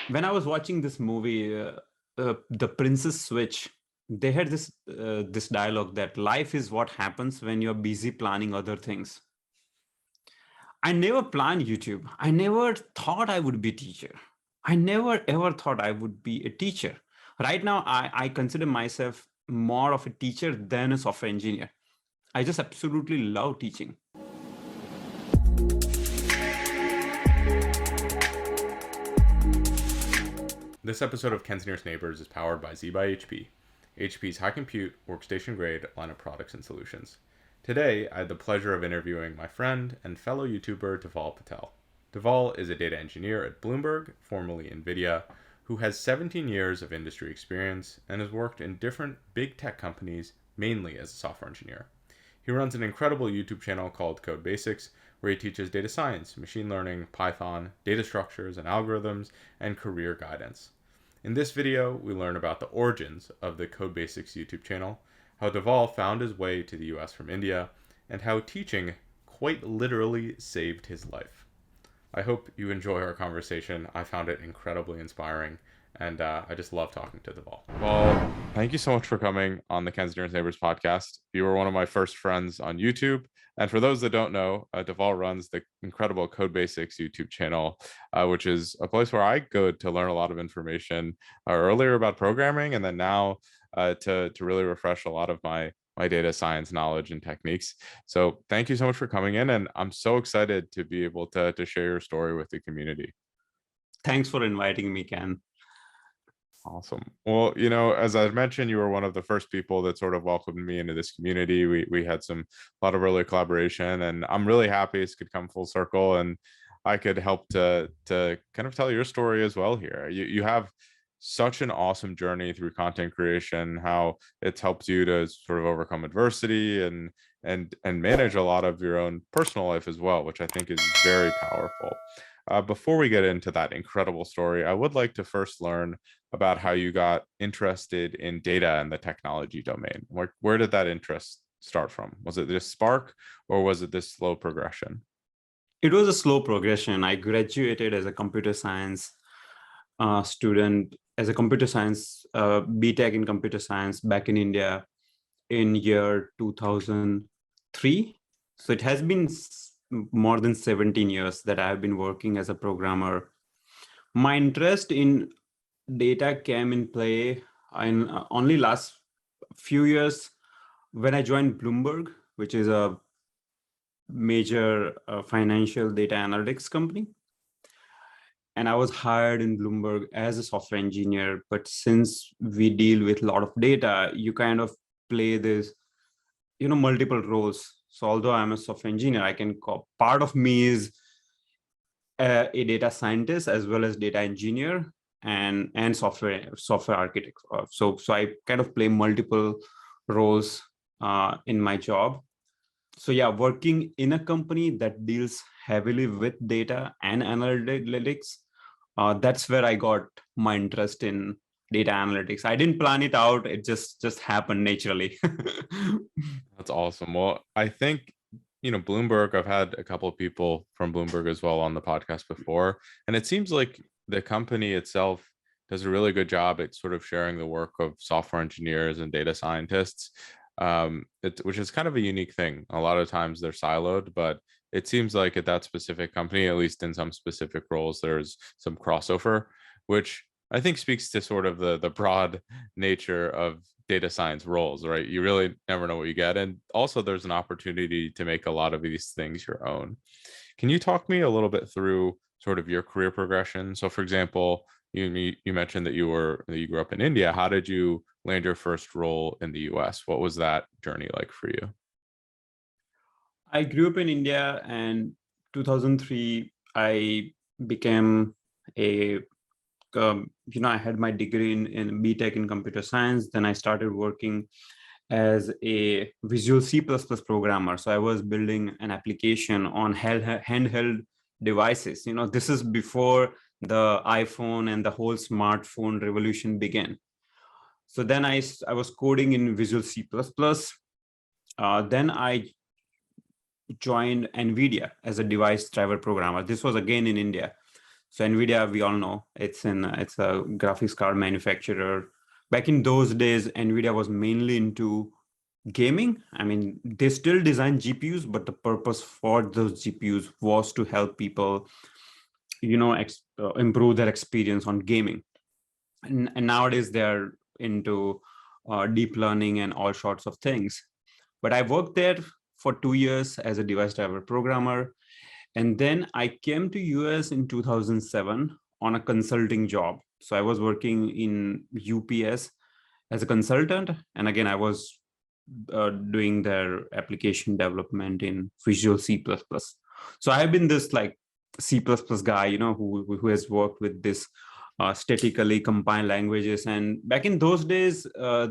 when I was watching this movie, The Princess Switch, they had this dialogue that life is what happens when you're busy planning other things. I never planned YouTube. I never thought I would be a teacher. I never ever thought I would be a teacher. Right now, I consider myself more of a teacher than a software engineer. I just absolutely love teaching. This episode of Ken's Nearest Neighbors is powered by Z by HP, HP's high compute, workstation grade line of products and solutions. Today, I had the pleasure of interviewing my friend and fellow YouTuber Dhaval Patel. Dhaval is a data engineer at Bloomberg, formerly NVIDIA, who has 17 years of industry experience and has worked in different big tech companies, mainly as a software engineer. He runs an incredible YouTube channel called Codebasics, where he teaches data science, machine learning, Python, data structures and algorithms, and career guidance. In this video, we learn about the origins of the Codebasics YouTube channel, how Dhaval found his way to the US from India, and how teaching quite literally saved his life. I hope you enjoy our conversation. I found it incredibly inspiring, and I just love talking to Dhaval. Well, thank you so much for coming on the Ken's Nearest Neighbors podcast. You were one of my first friends on YouTube. And for those that don't know, Dhaval runs the incredible Codebasics YouTube channel, which is a place where I go to learn a lot of information earlier about programming, and then now to really refresh a lot of my data science knowledge and techniques. So thank you so much for coming in, and I'm so excited to be able to share your story with the community. Thanks for inviting me, Ken. Awesome. Well, as I mentioned, you were one of the first people that sort of welcomed me into this community. We had a lot of early collaboration, and I'm really happy this could come full circle, and I could help to kind of tell your story as well here. You have such an awesome journey through content creation, how it's helped you to sort of overcome adversity and manage a lot of your own personal life as well, which I think is very powerful. Before we get into that incredible story, I would like to first learn about how you got interested in data and the technology domain. Where did that interest start from? Was it this spark, or was it this slow progression? It was a slow progression. I graduated as a computer science student, as a computer science, BTech in computer science back in India in year 2003. So it has been more than 17 years that I have been working as a programmer. My interest in data came in play in only last few years when I joined Bloomberg, which is a major financial data analytics company. And I was hired in Bloomberg as a software engineer. But since we deal with a lot of data, you kind of play this, multiple roles. So although I'm a software engineer, part of me is a data scientist as well as data engineer and software architect. So I kind of play multiple roles in my job. So yeah, working in a company that deals heavily with data and analytics, that's where I got my interest in data analytics. I didn't plan it out. It just happened naturally. That's awesome. Well, I think, Bloomberg, I've had a couple of people from Bloomberg as well on the podcast before, and it seems like the company itself does a really good job at sort of sharing the work of software engineers and data scientists, which is kind of a unique thing. A lot of times they're siloed, but it seems like at that specific company, at least in some specific roles, there's some crossover, which I think speaks to sort of the broad nature of data science roles, right? You really never know what you get. And also there's an opportunity to make a lot of these things your own. Can you talk me a little bit through sort of your career progression? So for example, you mentioned that you grew up in India. How did you land your first role in the US? What was that journey like for you? I grew up in India, and 2003, I became I had my degree in BTech in computer science. Then I started working as a Visual C++ programmer. So I was building an application on handheld devices. This is before the iPhone and the whole smartphone revolution began. So then I was coding in Visual C++. Then I joined NVIDIA as a device driver programmer. This was again in India. So NVIDIA, we all know, it's a graphics card manufacturer. Back in those days, NVIDIA was mainly into gaming. I mean, they still design GPUs, but the purpose for those GPUs was to help people, improve their experience on gaming. And nowadays they're into deep learning and all sorts of things. But I worked there for 2 years as a device driver programmer. And then I came to US in 2007 on a consulting job. So I was working in UPS as a consultant. And again, I was doing their application development in Visual C++. So I've been this like C++ guy, who has worked with this statically compiled languages. And back in those days,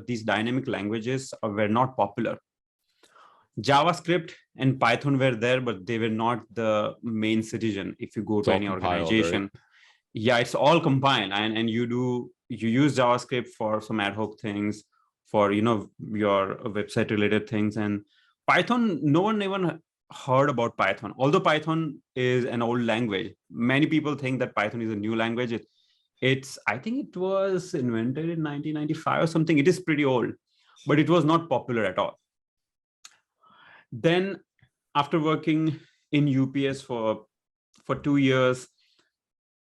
these dynamic languages were not popular. JavaScript and Python were there, but they were not the main citizen. If you go It's to all any compiled, organization, right? yeah, it's all compiled, and you use JavaScript for some ad hoc things, for your website related things. And Python, no one even heard about Python. Although Python is an old language, many people think that Python is a new language. I think it was invented in 1995 or something. It is pretty old, but it was not popular at all. Then after working in UPS for 2 years,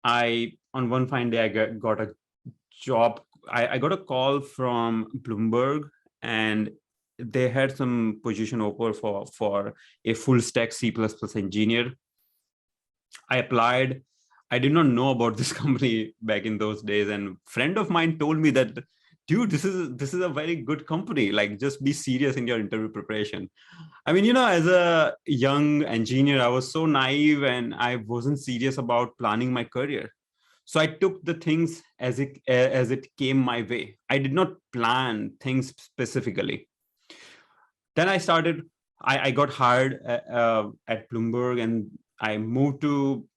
on one fine day, I got a job. I got a call from Bloomberg, and they had some position open for a full stack C++ engineer. I applied. I did not know about this company back in those days, and a friend of mine told me that, dude, this is a very good company. Like, just be serious in your interview preparation. I mean, as a young engineer, I was so naive and I wasn't serious about planning my career. So I took the things as it came my way. I did not plan things specifically. Then I got hired at Bloomberg, and I moved to,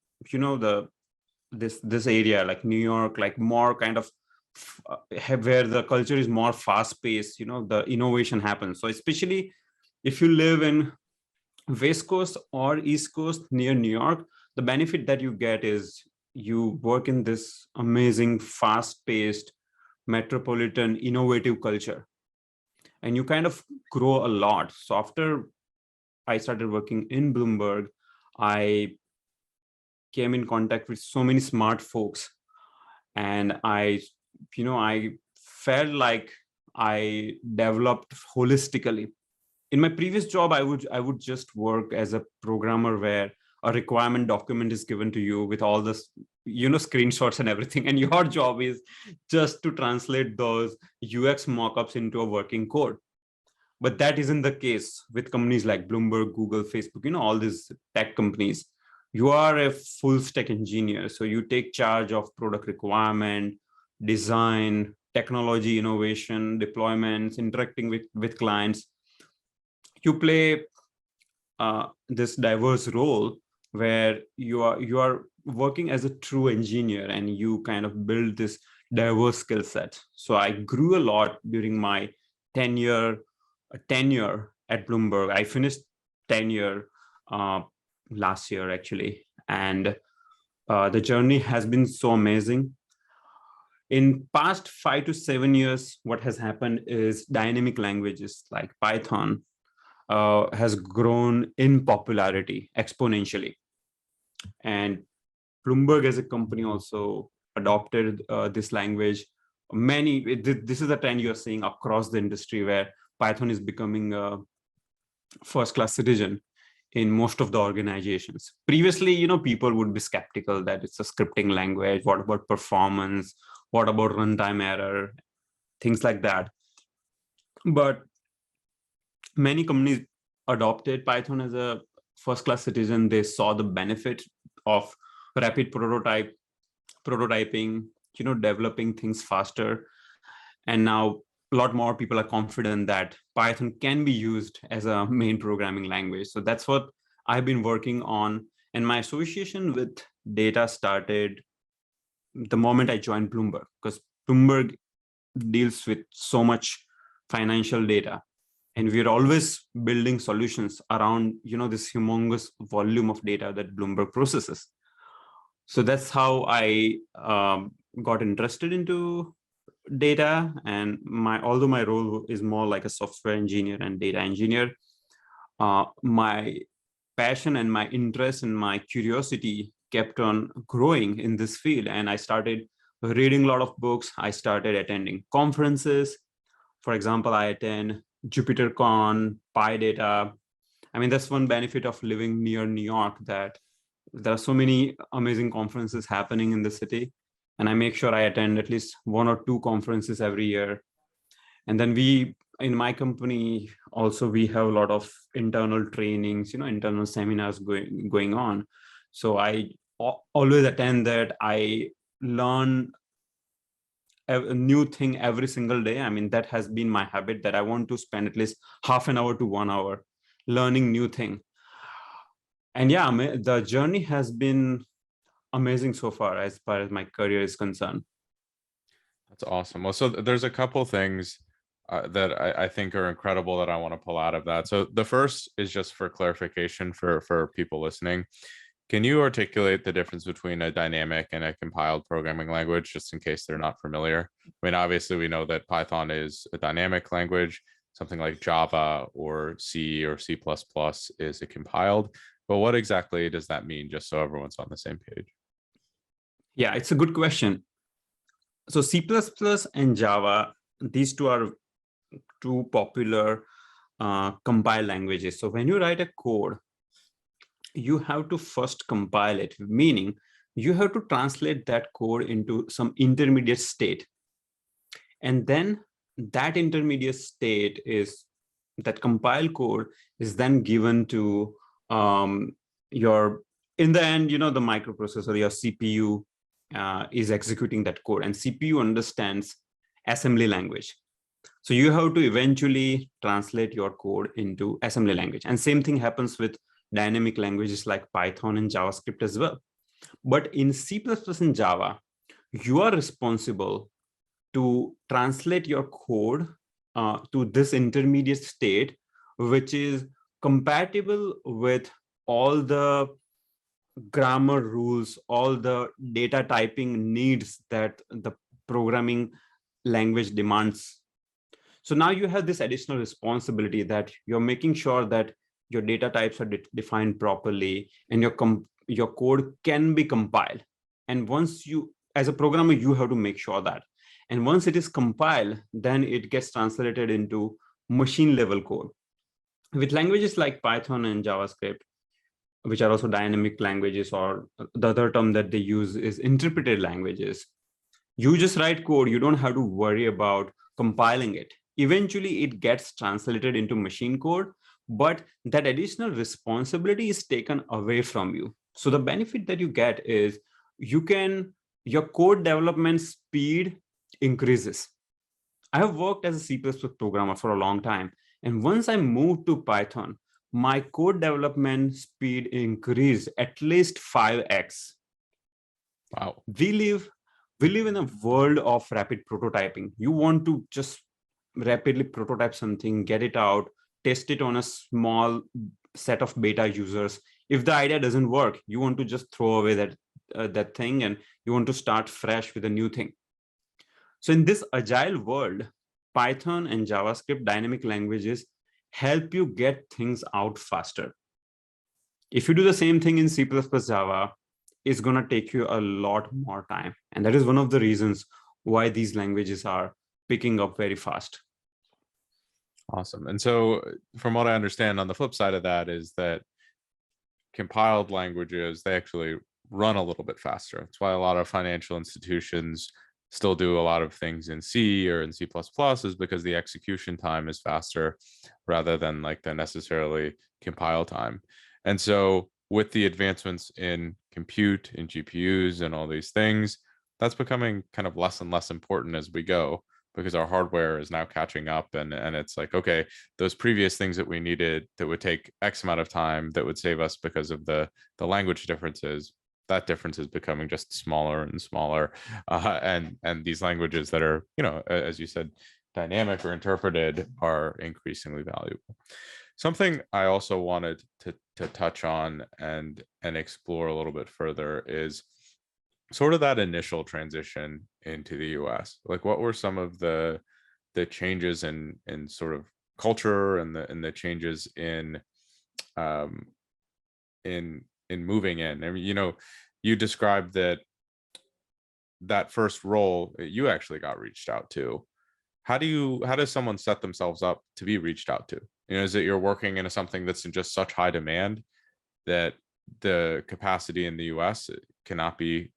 this area, like New York, like more kind of where the culture is more fast paced, the innovation happens. So especially if you live in West Coast or East Coast near New York, the benefit that you get is you work in this amazing, fast-paced, metropolitan, innovative culture, and you kind of grow a lot. So after I started working in Bloomberg, I came in contact with so many smart folks, and I felt like I developed holistically. In my previous job, I would just work as a programmer where a requirement document is given to you with all this, screenshots and everything, and your job is just to translate those UX mockups into a working code. But that isn't the case with companies like Bloomberg, Google, Facebook, all these tech companies. You are a full stack engineer, so you take charge of product requirement, design, technology innovation, deployments, interacting with clients. You play this diverse role where you are working as a true engineer, and you kind of build this diverse skill set. So I grew a lot during my tenure tenure at Bloomberg. I finished tenure last year actually, and the journey has been so amazing. In past 5 to 7 years, what has happened is dynamic languages like Python has grown in popularity exponentially. And Bloomberg as a company also adopted this language. This is a trend you're seeing across the industry, where Python is becoming a first-class citizen in most of the organizations. Previously, people would be skeptical that it's a scripting language. What about performance? What about runtime error? Things like that. But many companies adopted Python as a first-class citizen. They saw the benefit of rapid prototyping, developing things faster. And now a lot more people are confident that Python can be used as a main programming language. So that's what I've been working on. And my association with data started the moment I joined Bloomberg, because Bloomberg deals with so much financial data, and we're always building solutions around this humongous volume of data that Bloomberg processes. So that's how I got interested into data. And although my role is more like a software engineer and data engineer, my passion and my interest and my curiosity kept on growing in this field. And I started reading a lot of books. I started attending conferences. For example, I attend JupyterCon, PyData. I mean, that's one benefit of living near New York, that there are so many amazing conferences happening in the city. And I make sure I attend at least one or two conferences every year. And then in my company also, we have a lot of internal trainings, internal seminars going on. So I always attend that. I learn a new thing every single day. I mean, that has been my habit, that I want to spend at least half an hour to 1 hour learning new thing. And yeah, the journey has been amazing so far as my career is concerned. That's awesome. Well, so there's a couple things that I think are incredible that I want to pull out of that. So the first is just for clarification for people listening. Can you articulate the difference between a dynamic and a compiled programming language, just in case they're not familiar? I mean, obviously, we know that Python is a dynamic language. Something like Java or C or C++ is a compiled. But what exactly does that mean, just so everyone's on the same page? Yeah, it's a good question. So C++ and Java, these two are two popular compile languages. So when you write a code, you have to first compile it, meaning you have to translate that code into some intermediate state. And then that intermediate state that compile code is then given to in the end, the microprocessor, your CPU is executing that code, and CPU understands assembly language. So you have to eventually translate your code into assembly language. And same thing happens with dynamic languages like Python and JavaScript as well. But in C++ and Java, you are responsible to translate your code to this intermediate state, which is compatible with all the grammar rules, all the data typing needs that the programming language demands. So now you have this additional responsibility that you're making sure that your data types are defined properly, and your code can be compiled. And as a programmer, you have to make sure that. And once it is compiled, then it gets translated into machine level code. With languages like Python and JavaScript, which are also dynamic languages, or the other term that they use is interpreted languages, you just write code. You don't have to worry about compiling it. Eventually, it gets translated into machine code, but that additional responsibility is taken away from you. So the benefit that you get is your code development speed increases. I have worked as a C++ programmer for a long time. And once I moved to Python, my code development speed increased at least 5x. Wow. We live in a world of rapid prototyping. You want to just rapidly prototype something, get it out, test it on a small set of beta users. If the idea doesn't work, you want to just throw away that thing, and you want to start fresh with a new thing. So in this agile world, Python and JavaScript dynamic languages help you get things out faster. If you do the same thing in C++ Java, it's going to take you a lot more time. And that is one of the reasons why these languages are picking up very fast. Awesome. And so from what I understand, on the flip side of that is that compiled languages, they actually run a little bit faster. That's why a lot of financial institutions still do a lot of things in C or in C++, is because the execution time is faster rather than like the necessarily compile time. And so with the advancements in compute and GPUs and all these things, that's becoming kind of less and less important as we go, because our hardware is now catching up, and it's like, okay, those previous things that we needed that would take X amount of time that would save us because of the language differences, that difference is becoming just smaller and smaller. And these languages that are, as you said, dynamic or interpreted are increasingly valuable. Something I also wanted to touch on and explore a little bit further is sort of that initial transition into the US? Like, what were some of the changes in sort of culture and the changes in um, moving in? I mean, you described that first role you actually got reached out to. How does someone set themselves up to be reached out to? Is it you're working in something that's in just such high demand that the capacity in the US cannot be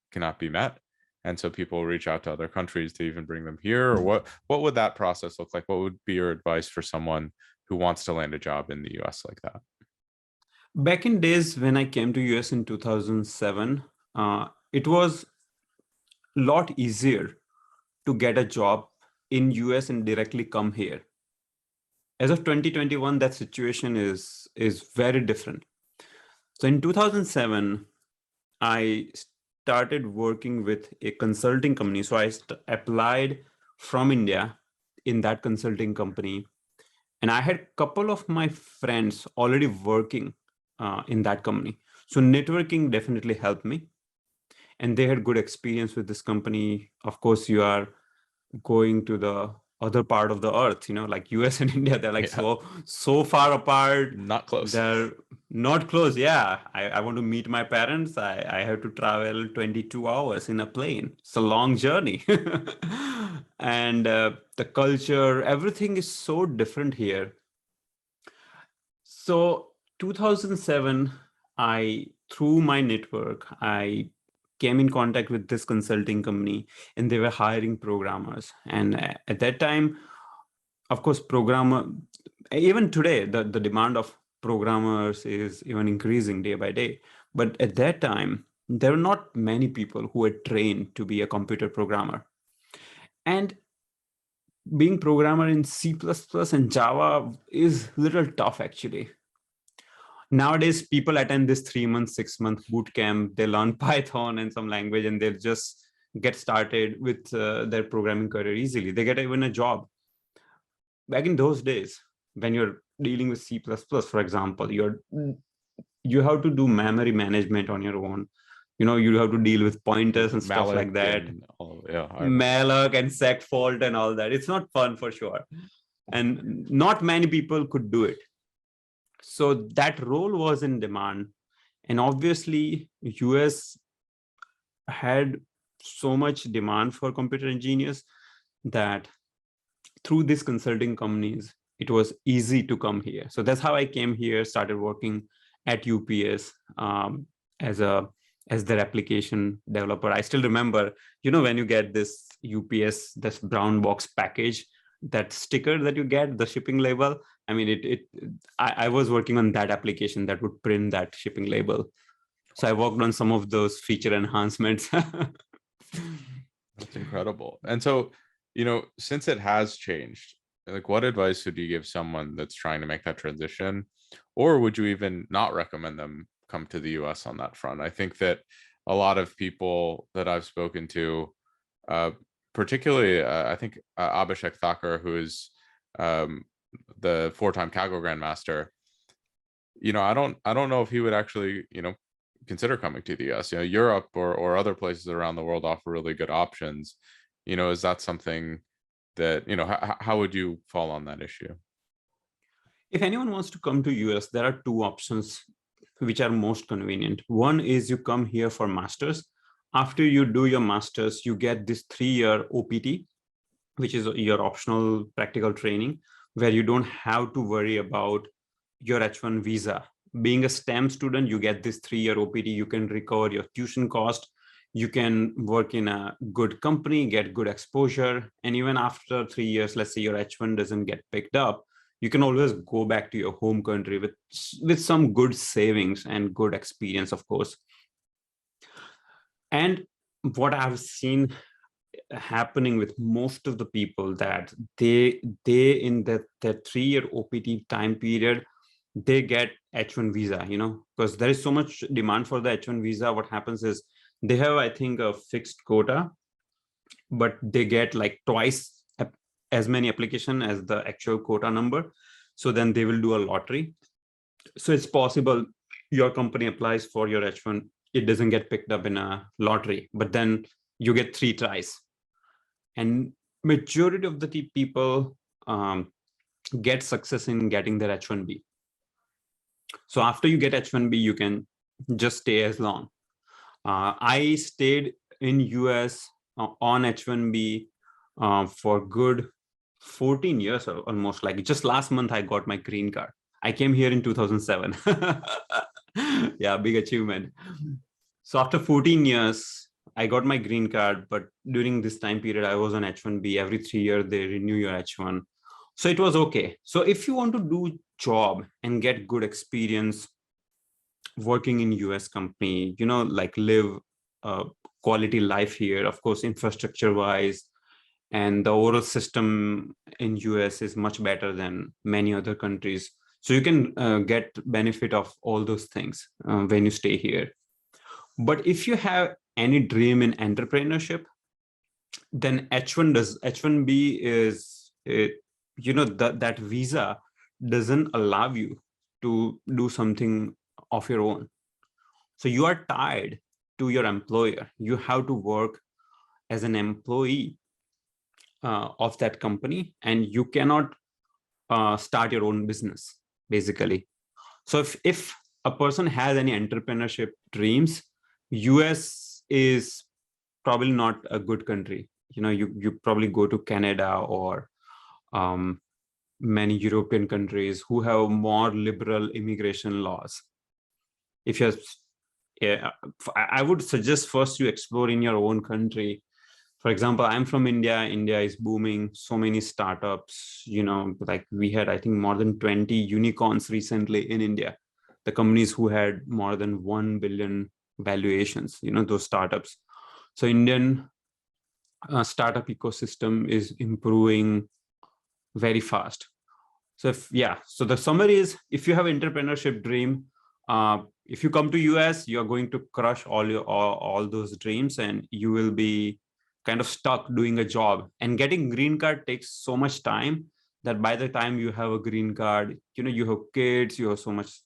met, and so people reach out to other countries to even bring them here? Or what would that process look like? What would be your advice for someone who wants to land a job in the US like that? Back in days when I came to US in 2007, it was a lot easier to get a job in US and directly come here. As of 2021, that situation is very different. So in 2007, I started working with a consulting company. So I applied from India in that consulting company. And I had a couple of my friends already working in that company. So networking definitely helped me. And they had good experience with this company. Of course, you are going to the other part of the earth, like US and India, they're like so far apart. Not close. They're not close. Yeah. I want to meet my parents. I have to travel 22 hours in a plane. It's a long journey. And the culture, everything is so different here. So 2007, through my network, I came in contact with this consulting company, and they were hiring programmers. And at that time, of course, even today, the demand of programmers is even increasing day by day. But at that time, there were not many people who were trained to be a computer programmer. And being programmer in C++ and Java is a little tough, actually. Nowadays, people attend this 3-month, 6-month boot camp. They learn Python and some language, and they'll just get started with their programming career easily. They get even a job. Back in those days, when you're dealing with C++, for example, you have to do memory management on your own. You have to deal with pointers and stuff like that. Malloc and segfault and all that. It's not fun for sure. And not many people could do it. So that role was in demand. And obviously, US had so much demand for computer engineers that through these consulting companies, it was easy to come here. So that's how I came here, started working at UPS as their application developer. I still remember, when you get this UPS, this brown box package, that sticker that you get, the shipping label. I mean, I was working on that application that would print that shipping label. So I worked on some of those feature enhancements. That's incredible. And so, since it has changed, like, what advice would you give someone that's trying to make that transition? Or would you even not recommend them come to the US on that front? I think that a lot of people that I've spoken to, particularly, I think Abhishek Thakur, who is the 4-time Kaggle Grandmaster, I don't know if he would actually, consider coming to the US. Europe or other places around the world offer really good options. Is that something that, how would you fall on that issue? If anyone wants to come to US, there are 2 options which are most convenient. One is you come here for masters. After you do your masters, you get this 3-year OPT, which is your optional practical training, where you don't have to worry about your H1 visa. Being a STEM student, you get this 3-year OPT. You can recover your tuition cost. You can work in a good company, get good exposure. And even after 3 years, let's say your H1 doesn't get picked up, you can always go back to your home country with some good savings and good experience, of course. And what I've seen happening with most of the people, that they in that 3-year OPT time period, they get H1 visa, because there is so much demand for the H1 visa. What happens is they have, I think, a fixed quota, but they get like twice as many application as the actual quota number. So then they will do a lottery. So it's possible your company applies for your H1 it doesn't get picked up in a lottery, but then you get 3 tries. And majority of the people get success in getting their H1B. So after you get H1B, you can just stay as long. I stayed in US on H1B for good 14 years, or almost. Like just last month, I got my green card. I came here in 2007. Yeah, big achievement. So after 14 years, I got my green card, but during this time period, I was on H1B. Every 3 years, they renew your H1. So it was okay. So if you want to do job and get good experience working in US company, like live a quality life here, of course, infrastructure wise, and the overall system in US is much better than many other countries. So you can get benefit of all those things when you stay here. But if you have any dream in entrepreneurship, then H1B is that visa doesn't allow you to do something of your own. So you are tied to your employer. You have to work as an employee of that company, and you cannot start your own business, basically. So if a person has any entrepreneurship dreams, US is probably not a good country. You probably go to Canada or many European countries who have more liberal immigration laws. If you're, yeah, I would suggest first you explore in your own country. For example, I'm from India. India is booming. So many startups, like we had, I think, more than 20 unicorns recently in India. The companies who had more than 1 billion valuations, those startups. So Indian startup ecosystem is improving very fast. So so the summary is, if you have entrepreneurship dream, if you come to US, you're going to crush all those dreams, and you will be kind of stuck doing a job. And getting green card takes so much time that by the time you have a green card, you have kids, you have so much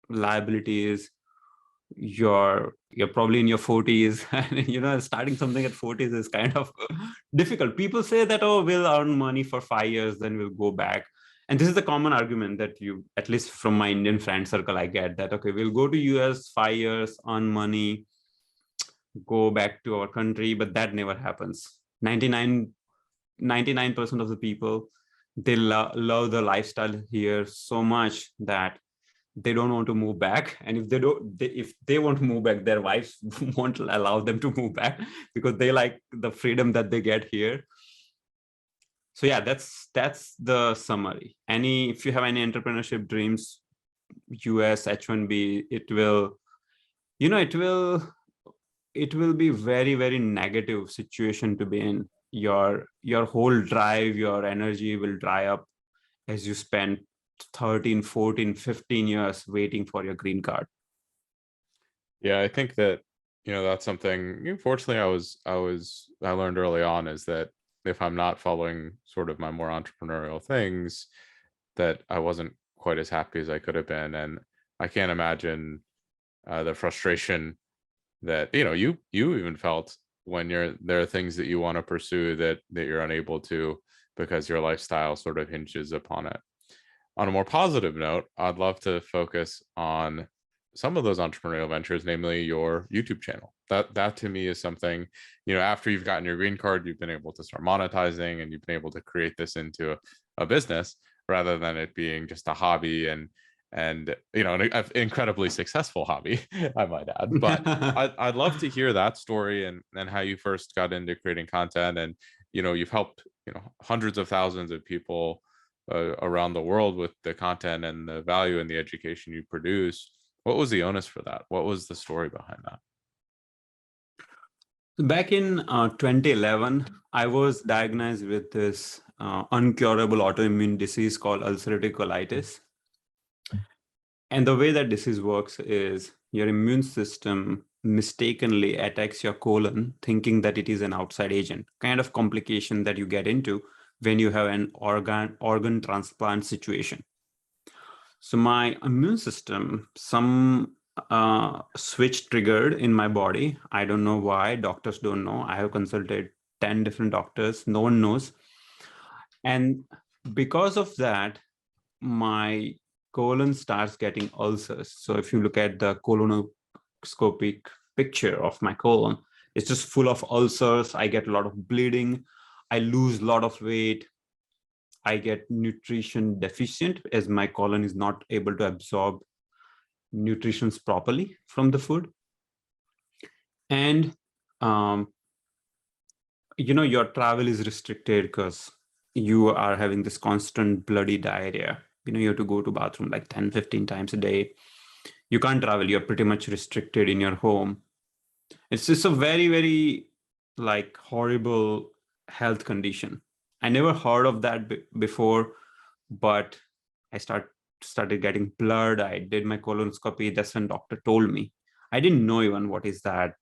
liabilities. You're probably in your 40s, and starting something at 40s is kind of difficult. People say that, oh, we'll earn money for 5 years, then we'll go back. And this is the common argument that at least from my Indian friend circle, I get that, okay, we'll go to US 5 years, earn money, go back to our country, but that never happens. 99% of the people, they love the lifestyle here so much that they don't want to move back. And if they want to move back, their wives won't allow them to move back because they like the freedom that they get here. So yeah, that's the summary. If you have any entrepreneurship dreams, US H1B, it will be very, very negative situation to be in. Your whole drive, your energy will dry up as you spend 13, 14, 15 years waiting for your green card. Yeah, I think that, that's something, unfortunately, I learned early on, is that if I'm not following sort of my more entrepreneurial things, that I wasn't quite as happy as I could have been. And I can't imagine the frustration that, you even felt when there are things that you want to pursue that you're unable to because your lifestyle sort of hinges upon it. On a more positive note, I'd love to focus on some of those entrepreneurial ventures, namely your YouTube channel. That to me is something, after you've gotten your green card, you've been able to start monetizing, and you've been able to create this into a business rather than it being just a hobby and an incredibly successful hobby, I might add. But I'd love to hear that story and how you first got into creating content. And you've helped hundreds of thousands of people around the world with the content and the value and the education you produce. What was the onus for that? What was the story behind that? Back in 2011, I was diagnosed with this uncurable autoimmune disease called ulcerative colitis. And the way that disease works is your immune system mistakenly attacks your colon, thinking that it is an outside agent, kind of complication that you get into when you have an organ transplant situation. So my immune system switch triggered in my body. I don't know why. Doctors don't know. I have consulted 10 different doctors. No one knows. And because of that, my colon starts getting ulcers. So if you look at the colonoscopic picture of my colon, it's just full of ulcers. I get a lot of bleeding. I lose a lot of weight. I get nutrition deficient as my colon is not able to absorb nutrition properly from the food. And your travel is restricted because you are having this constant bloody diarrhea. You have to go to bathroom like 10, 15 times a day. You can't travel. You're pretty much restricted in your home. It's just a very, very like horrible health condition. I never heard of that before, but I started getting blood. I did my colonoscopy. That's when doctor told me. I didn't know even what is that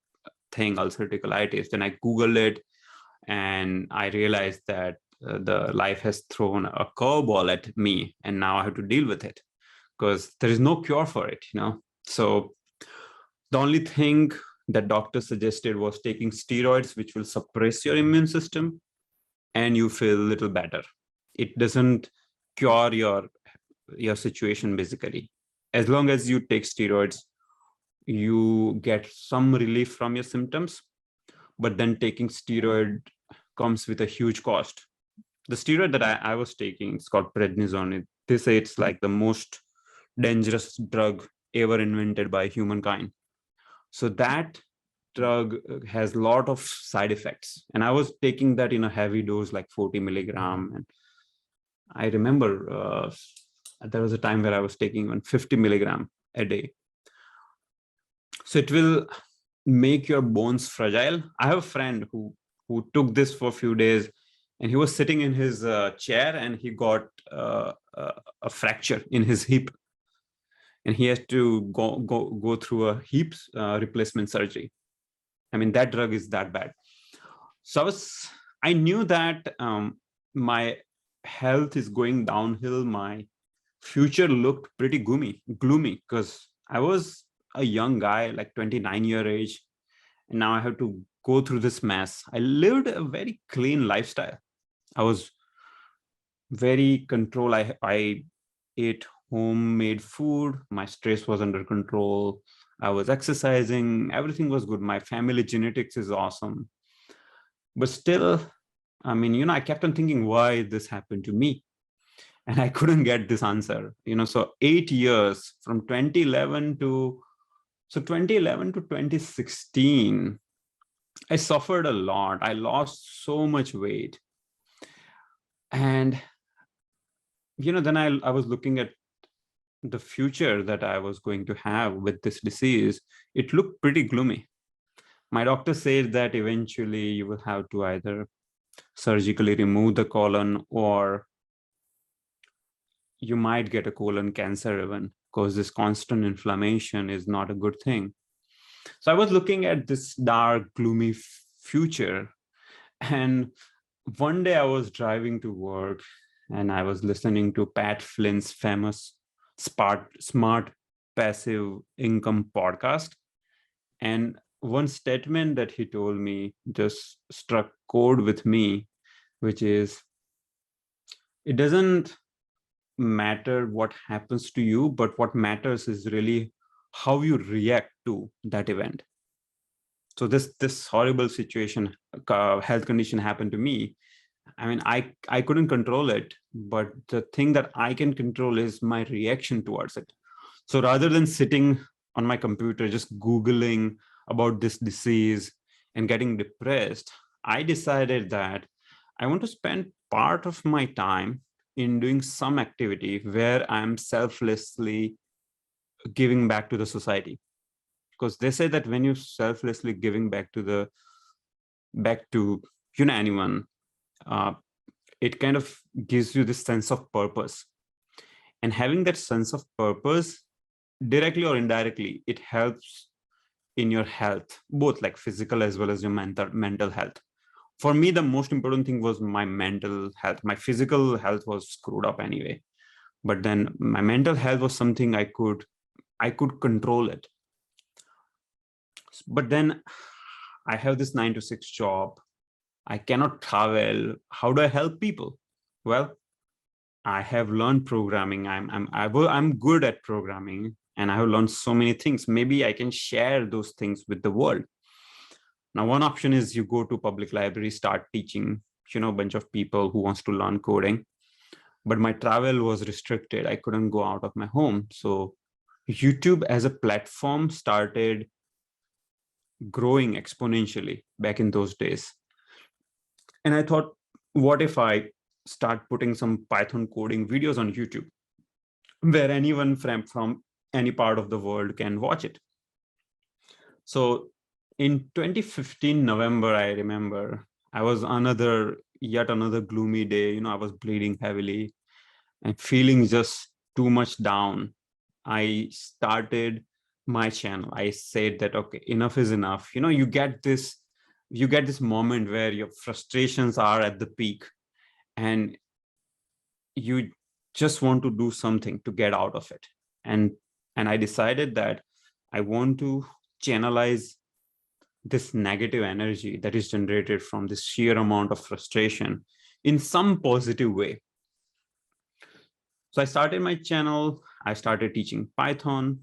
thing, ulcerative colitis. Then I Googled it, and I realized that the life has thrown a curveball at me, and now I have to deal with it because there is no cure for it. So the only thing that doctor suggested was taking steroids, which will suppress your immune system, and you feel a little better. It doesn't cure your situation basically. As long as you take steroids, you get some relief from your symptoms, but then taking steroid comes with a huge cost. The steroid that I was taking, it's called prednisone. They say it's like the most dangerous drug ever invented by humankind. So that drug has a lot of side effects. And I was taking that in a heavy dose, like 40 milligram. And I remember there was a time where I was taking 50 milligram a day. So it will make your bones fragile. I have a friend who took this for a few days, and he was sitting in his chair, and he got a fracture in his hip, and he has to go through a hip replacement surgery. I mean, that drug is that bad. So I knew that my health is going downhill. My future looked pretty gloomy because I was a young guy, like 29-year age, and now I have to go through this mess. I lived a very clean lifestyle. I was very controlled. I ate homemade food. My stress was under control. I was exercising. Everything was good. My family genetics is awesome. But still, I mean, I kept on thinking why this happened to me. And I couldn't get this answer. So 8 years from 2011 to 2016, I suffered a lot. I lost so much weight. And, then I was looking at the future that I was going to have with this disease. It looked pretty gloomy. My doctor said that eventually you will have to either surgically remove the colon, or you might get a colon cancer even, because this constant inflammation is not a good thing. So I was looking at this dark, gloomy future. And one day I was driving to work, and I was listening to Pat Flynn's famous Smart Passive Income podcast. And one statement that he told me just struck chord with me, which is, it doesn't matter what happens to you, but what matters is really how you react to that event. So this horrible situation, health condition happened to me. I mean, I couldn't control it, but the thing that I can control is my reaction towards it. So rather than sitting on my computer just Googling about this disease and getting depressed, I decided that I want to spend part of my time in doing some activity where I'm selflessly giving back to the society. Because they say that when you selflessly giving back to anyone, it kind of gives you this sense of purpose. And having that sense of purpose, directly or indirectly, it helps in your health, both like physical as well as your mental health. For me, the most important thing was my mental health. My physical health was screwed up anyway, but then my mental health was something I could control it. But then I have this 9 to 6 job. I cannot travel. How do I help people? Well, I have learned programming. I'm good at programming, and I have learned so many things. Maybe I can share those things with the world. Now, one option is you go to public library, start teaching, a bunch of people who wants to learn coding. But my travel was restricted. I couldn't go out of my home. So YouTube as a platform started growing exponentially back in those days. And I thought, what if I start putting some Python coding videos on YouTube where anyone from any part of the world can watch it? So in 2015 November, I remember I was yet another gloomy day. I was bleeding heavily and feeling just too much down. I started my channel. I said that, okay, enough is enough. You get this moment where your frustrations are at the peak and you just want to do something to get out of it. And I decided that I want to channelize this negative energy that is generated from this sheer amount of frustration in some positive way. So I started my channel. I started teaching Python.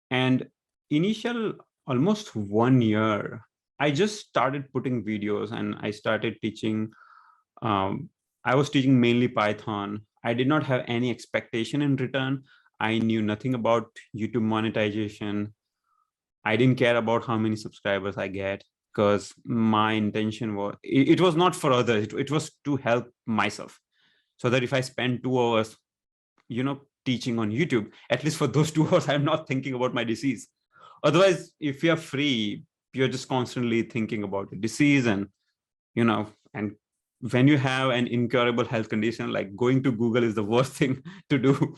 And initial almost 1 year, I just started putting videos and I started teaching. I was teaching mainly Python. I did not have any expectation in return. I knew nothing about YouTube monetization. I didn't care about how many subscribers I get because my intention was, it was not for others. It was to help myself so that if I spend 2 hours, teaching on YouTube, at least for those 2 hours, I'm not thinking about my disease. Otherwise, if you're free, you're just constantly thinking about the disease and when you have an incurable health condition, like going to Google is the worst thing to do.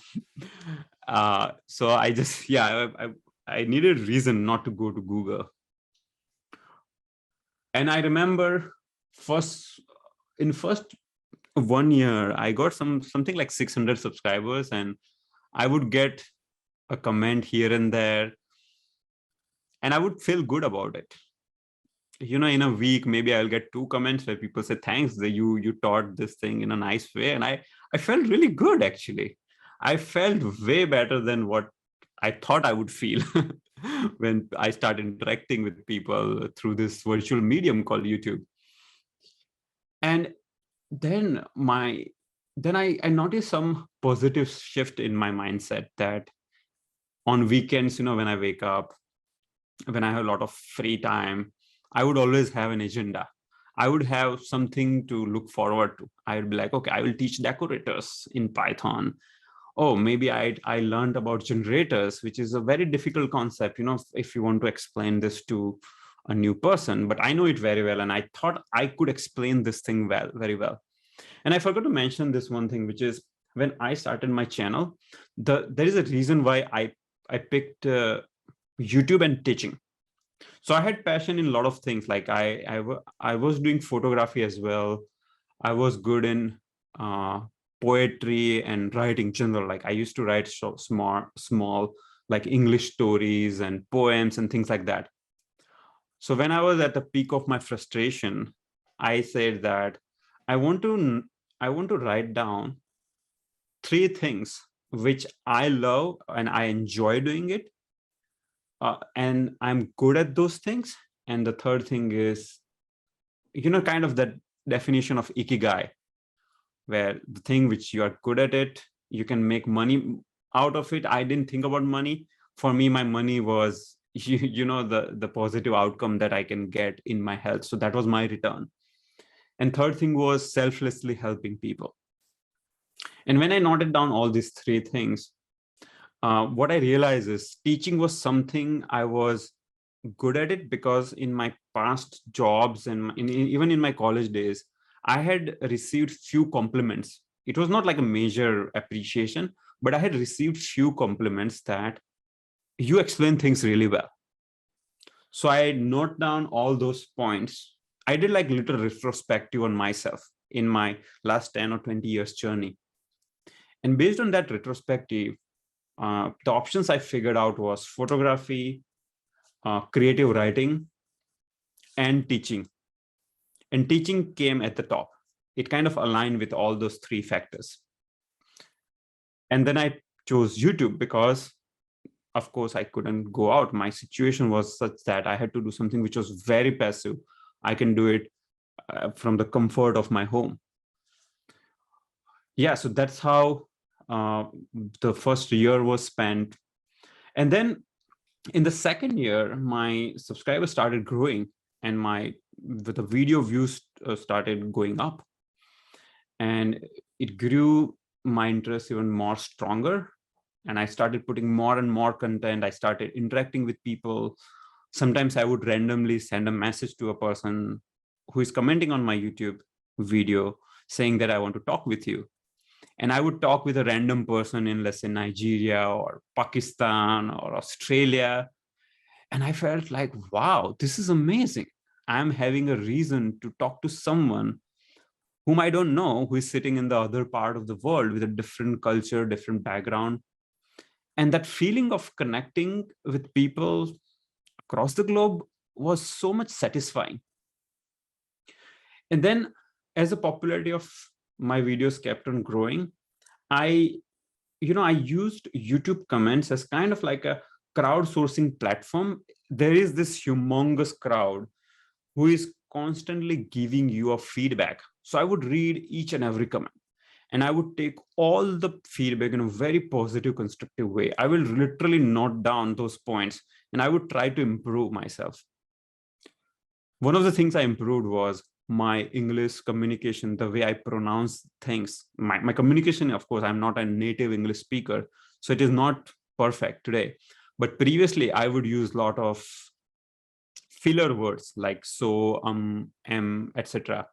So I just, I needed a reason not to go to Google. And I remember in first 1 year, I got something like 600 subscribers, and I would get a comment here and there, and I would feel good about it. In a week, maybe I'll get 2 comments where people say, thanks that you taught this thing in a nice way. And I felt really good, actually. I felt way better than what I thought I would feel when I started interacting with people through this virtual medium called YouTube. And then I noticed some positive shift in my mindset that on weekends, when I wake up, when I have a lot of free time, I would always have an agenda. I would have something to look forward to. I would be like, okay, I will teach decorators in Python. Oh, maybe I learned about generators, which is a very difficult concept, if you want to explain this to a new person, but I know it very well. And I thought I could explain this thing very well. And I forgot to mention this one thing, which is when I started my channel, there is a reason why I picked YouTube and teaching. So I had passion in a lot of things. Like I was doing photography as well. I was good in poetry and writing general. Like I used to write small like English stories and poems and things like that. So when I was at the peak of my frustration, I said that I want to write down 3 things which I love and I enjoy doing it. And I'm good at those things. And the third thing is, kind of that definition of ikigai, where the thing which you are good at it, you can make money out of it. I didn't think about money. For me, my money was, the positive outcome that I can get in my health. So that was my return. And third thing was selflessly helping people. And when I noted down all these 3 things, what I realized is teaching was something I was good at it because in my past jobs and even in my college days, I had received few compliments. It was not like a major appreciation, but I had received few compliments that you explain things really well. So I note down all those points. I did like little retrospective on myself in my last 10 or 20 years journey. And based on that retrospective, the options I figured out was photography, creative writing, and teaching. And teaching came at the top. It kind of aligned with all those three factors. And then I chose YouTube because, of course, I couldn't go out. My situation was such that I had to do something which was very passive. I can do it from the comfort of my home. Yeah, so that's how the first year was spent. And then in the second year, my subscribers started growing and the video views started going up. And it grew my interest even more stronger. And I started putting more and more content. I started interacting with people. Sometimes I would randomly send a message to a person who is commenting on my YouTube video saying that I want to talk with you. And I would talk with a random person in, let's say, Nigeria or Pakistan or Australia. And I felt like, wow, this is amazing. I'm having a reason to talk to someone whom I don't know, who is sitting in the other part of the world with a different culture, different background. And that feeling of connecting with people across the globe was so much satisfying. And then as the popularity of my videos kept on growing, I used YouTube comments as kind of like a crowdsourcing platform. There is this humongous crowd who is constantly giving you a feedback. So I would read each and every comment and I would take all the feedback in a very positive, constructive way. I will literally note down those points and I would try to improve myself. One of the things I improved was my English communication, the way I pronounce things. My communication, of course, I'm not a native English speaker, so it is not perfect today. But previously, I would use a lot of filler words like so, etc.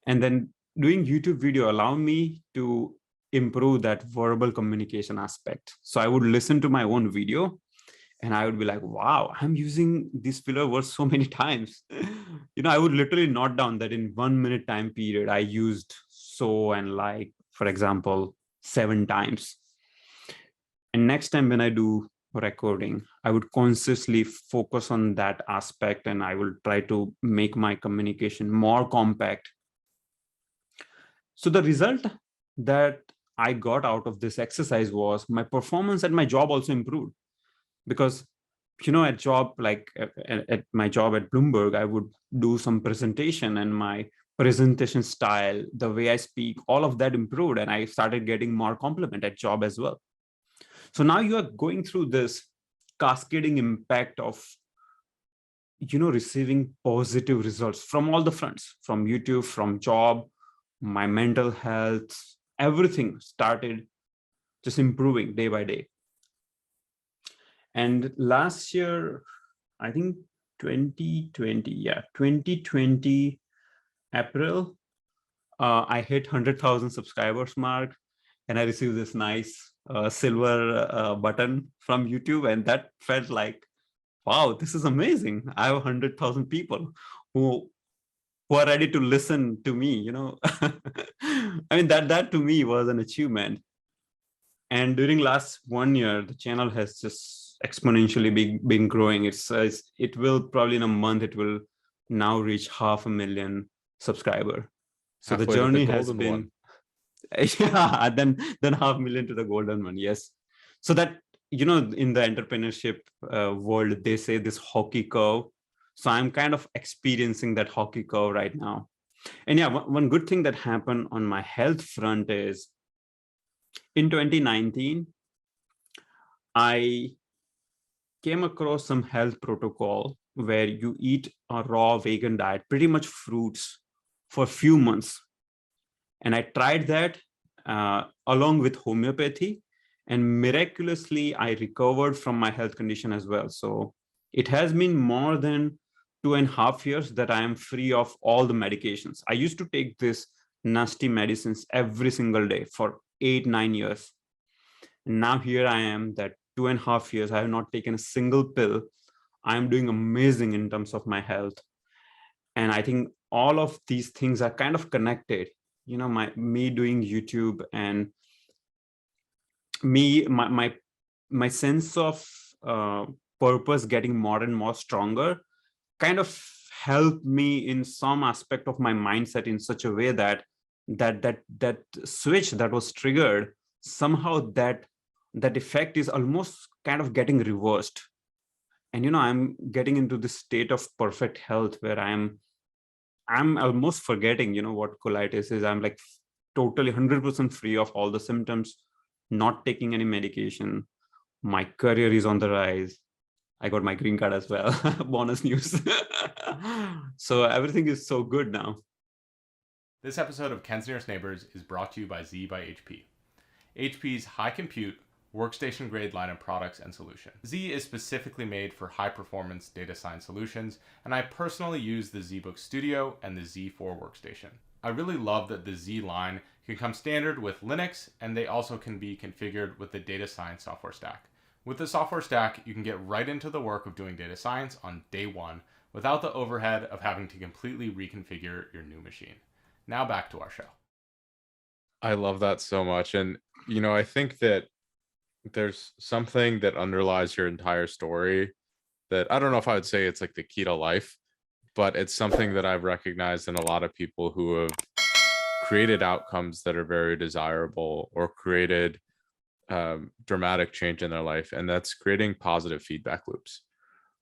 And then doing YouTube video allowed me to improve that verbal communication aspect. So I would listen to my own video and I would be like, wow, I'm using these filler words so many times. I would literally note down that in 1 minute time period, I used so and like, for example, 7 times. And next time when I do recording, I would consciously focus on that aspect and I will try to make my communication more compact. So the result that I got out of this exercise was my performance at my job also improved. Because at my job at Bloomberg, I would do some presentation and my presentation style, the way I speak, all of that improved and I started getting more compliment at job as well. So now you are going through this cascading impact of receiving positive results from all the fronts, from YouTube, from job, my mental health, everything started just improving day by day. And last year, I think 2020 April, I hit 100,000 subscribers mark and I received this nice silver button from YouTube. And that felt like, wow, this is amazing. I have 100,000 people who are ready to listen to me, I mean, that to me was an achievement. And during last 1 year, the channel has just exponentially been growing. It will probably in a month, it will now reach 500,000 subscriber. So Halfway the to journey the has golden been, one. yeah, then 500,000 to the golden one. Yes. So that, in the entrepreneurship world, they say this hockey curve. So I'm kind of experiencing that hockey curve right now. And yeah, one good thing that happened on my health front is in 2019, I came across some health protocol where you eat a raw vegan diet, pretty much fruits, for a few months. And I tried that along with homeopathy, and miraculously, I recovered from my health condition as well. So it has been more than 2.5 years that I am free of all the medications. I used to take this nasty medicines every single day for 8-9 years. And now here I am that 2.5 years, I have not taken a single pill. I'm doing amazing in terms of my health. And I think all of these things are kind of connected. Me doing YouTube and my sense of purpose getting more and more stronger kind of helped me in some aspect of my mindset in such a way that that switch that was triggered, somehow that effect is almost kind of getting reversed. And I'm getting into this state of perfect health where I'm almost forgetting what colitis is. I'm like totally 100% free of all the symptoms, not taking any medication. My career is on the rise. I got my green card as well. Bonus news. So everything is so good now. This episode of Ken's Nearest Neighbors is brought to you by Z by HP. HP's high compute, workstation grade line of products and solutions. Z is specifically made for high performance data science solutions, and I personally use the ZBook Studio and the Z4 workstation. I really love that the Z line can come standard with Linux, and they also can be configured with the data science software stack. With the software stack, you can get right into the work of doing data science on day one without the overhead of having to completely reconfigure your new machine. Now back to our show. I love that so much. And, I think that there's something that underlies your entire story that I don't know if I would say it's like the key to life, but it's something that I've recognized in a lot of people who have created outcomes that are very desirable or created dramatic change in their life, and that's creating positive feedback loops,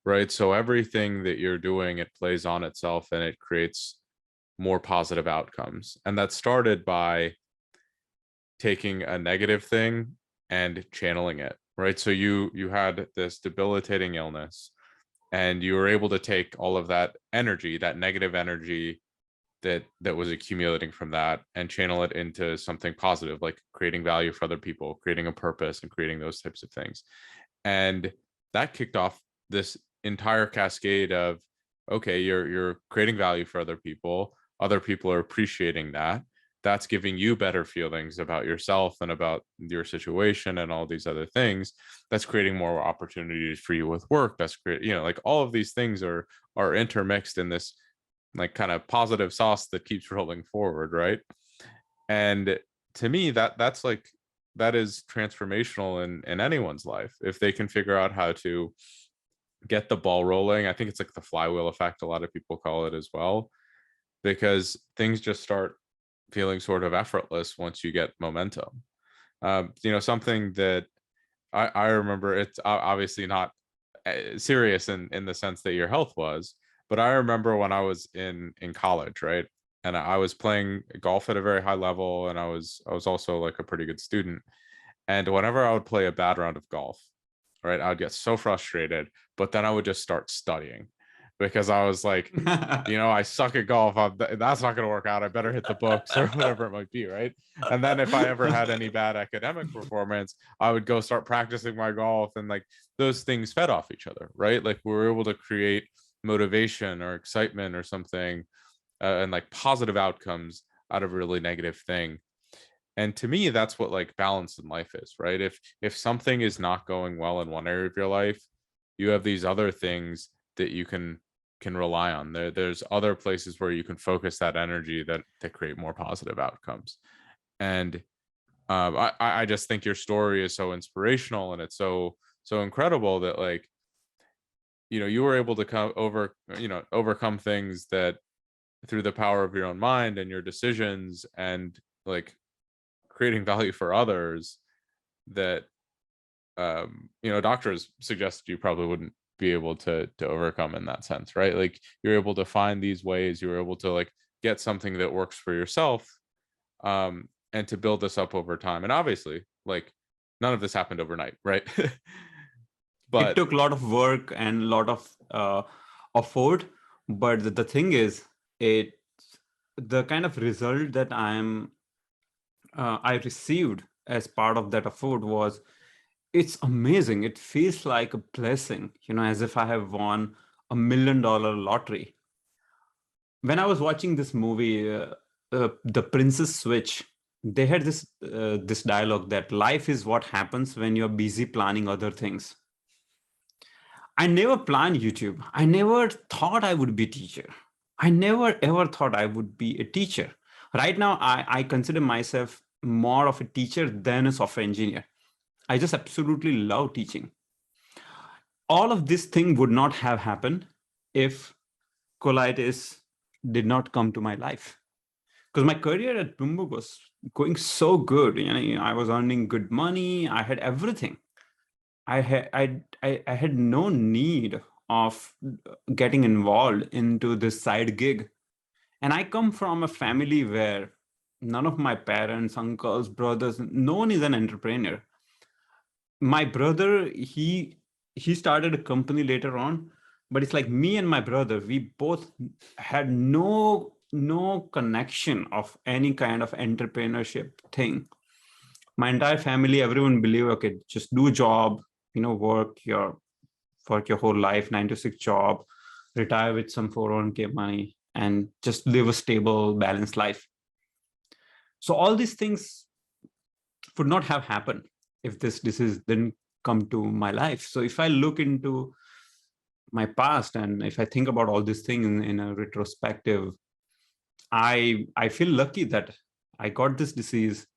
right? So everything that you're doing, it plays on itself and it creates more positive outcomes. And that started by taking a negative thing and channeling it, right? So you had this debilitating illness and you were able to take all of that energy, that negative energy that was accumulating from that, and channel it into something positive, like creating value for other people, creating a purpose, and creating those types of things. And that kicked off this entire cascade of, okay, you're creating value for other people are appreciating that. That's giving you better feelings about yourself and about your situation and all these other things. That's creating more opportunities for you with work. That's great. Like all of these things are intermixed in this like kind of positive sauce that keeps rolling forward, right? And to me, that is transformational in anyone's life if they can figure out how to get the ball rolling. I think it's like the flywheel effect, a lot of people call it as well, because things just start feeling sort of effortless once you get momentum. Something that I remember, it's obviously not serious in the sense that your health was, but I remember when I was in college, right? And I was playing golf at a very high level, and I was also like a pretty good student. And whenever I would play a bad round of golf, right, I would get so frustrated, but then I would just start studying because I was like, I suck at golf. That's not going to work out. I better hit the books or whatever it might be, right? And then if I ever had any bad academic performance, I would go start practicing my golf, and like those things fed off each other, right? Like we were able to create motivation or excitement or something, and like positive outcomes out of a really negative thing. And to me, that's what like balance in life is, right? If something is not going well in one area of your life, you have these other things that you can rely on. There's other places where you can focus that energy that create more positive outcomes. And I just think your story is so inspirational, and it's so incredible that like you were able to overcome things that through the power of your own mind and your decisions and like creating value for others that doctors suggested you probably wouldn't be able to overcome in that sense, right? Like you're able to find these ways, you're able to like get something that works for yourself, and to build this up over time. And obviously like none of this happened overnight, right? But it took a lot of work and a lot of effort. But the thing is, the kind of result that I received as part of that effort was, it's amazing. It feels like a blessing, as if I have won $1 million lottery. When I was watching this movie, The Princess Switch, they had this dialogue that life is what happens when you're busy planning other things. I never planned YouTube. I never thought I would be a teacher. I never ever thought I would be a teacher. Right now, I consider myself more of a teacher than a software engineer. I just absolutely love teaching. all of this thing would not have happened if colitis did not come to my life. Because my career at Bloomberg was going so good. I was earning good money. I had everything. I had no need of getting involved into this side gig. And I come from a family where none of my parents, uncles, brothers, no one is an entrepreneur. My brother, he started a company later on, but it's like me and my brother, we both had no connection of any kind of entrepreneurship thing. My entire family, everyone believe, okay, just do a job, work your whole life, 9 to 6 job, retire with some 401k money, and just live a stable, balanced life. So all these things would not have happened if this disease didn't come to my life. So if I look into my past and if I think about all these things in a retrospective, I feel lucky that I got this disease.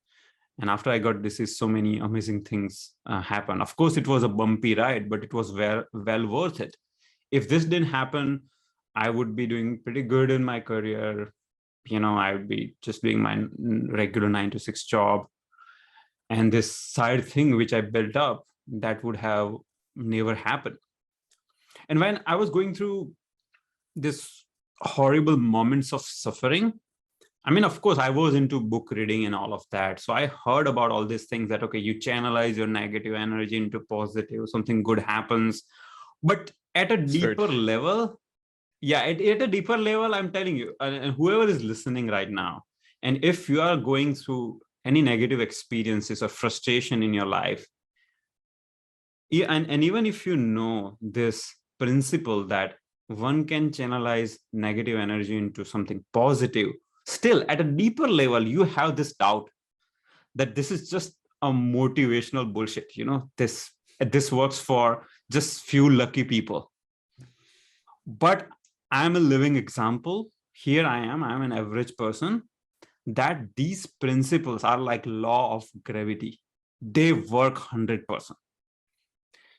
And after I got disease, so many amazing things happen. Of course, it was a bumpy ride, but it was well worth it. If this didn't happen, I would be doing pretty good in my career. I would be just doing my regular 9 to 6 job. And this side thing which I built up, that would have never happened. And when I was going through this horrible moments of suffering, I mean, of course, I was into book reading and all of that. So I heard about all these things that, okay, you channelize your negative energy into positive, something good happens. But at a deeper level, at a deeper level, I'm telling you, and whoever is listening right now, and if you are going through any negative experiences or frustration in your life, and even if you know this principle that one can channelize negative energy into something positive, still at a deeper level, you have this doubt that this is just a motivational bullshit. This works for just few lucky people. But I'm a living example. Here I'm an average person, that these principles are like law of gravity. They work 100%.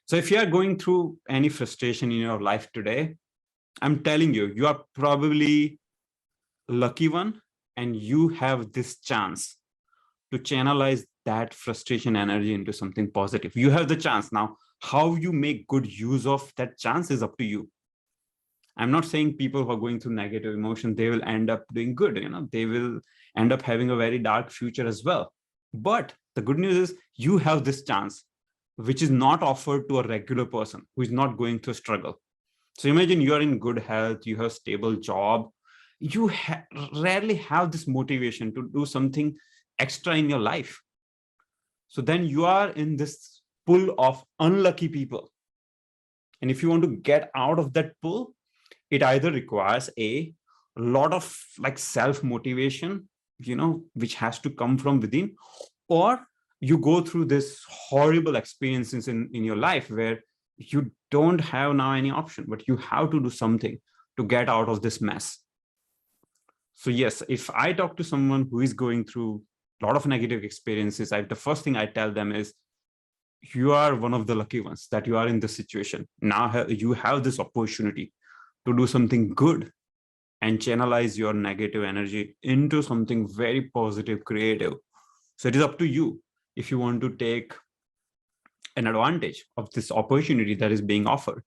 So if you are going through any frustration in your life today, I'm telling you, you are probably a lucky one, and you have this chance to channelize that frustration energy into something positive. You have the chance. Now, how you make good use of that chance is up to you. I'm not saying people who are going through negative emotion, they will end up doing good. They will end up having a very dark future as well. But the good news is you have this chance, which is not offered to a regular person who is not going through struggle. So imagine you are in good health, you have stable job, you rarely have this motivation to do something extra in your life. So then you are in this pool of unlucky people. And if you want to get out of that pool, it either requires a lot of like self-motivation, which has to come from within, or you go through this horrible experiences in your life where you don't have now any option, but you have to do something to get out of this mess. So yes, if I talk to someone who is going through a lot of negative experiences, the first thing I tell them is, you are one of the lucky ones that you are in this situation. Now you have this opportunity to do something good and channelize your negative energy into something very positive, creative. So it is up to you if you want to take an advantage of this opportunity that is being offered.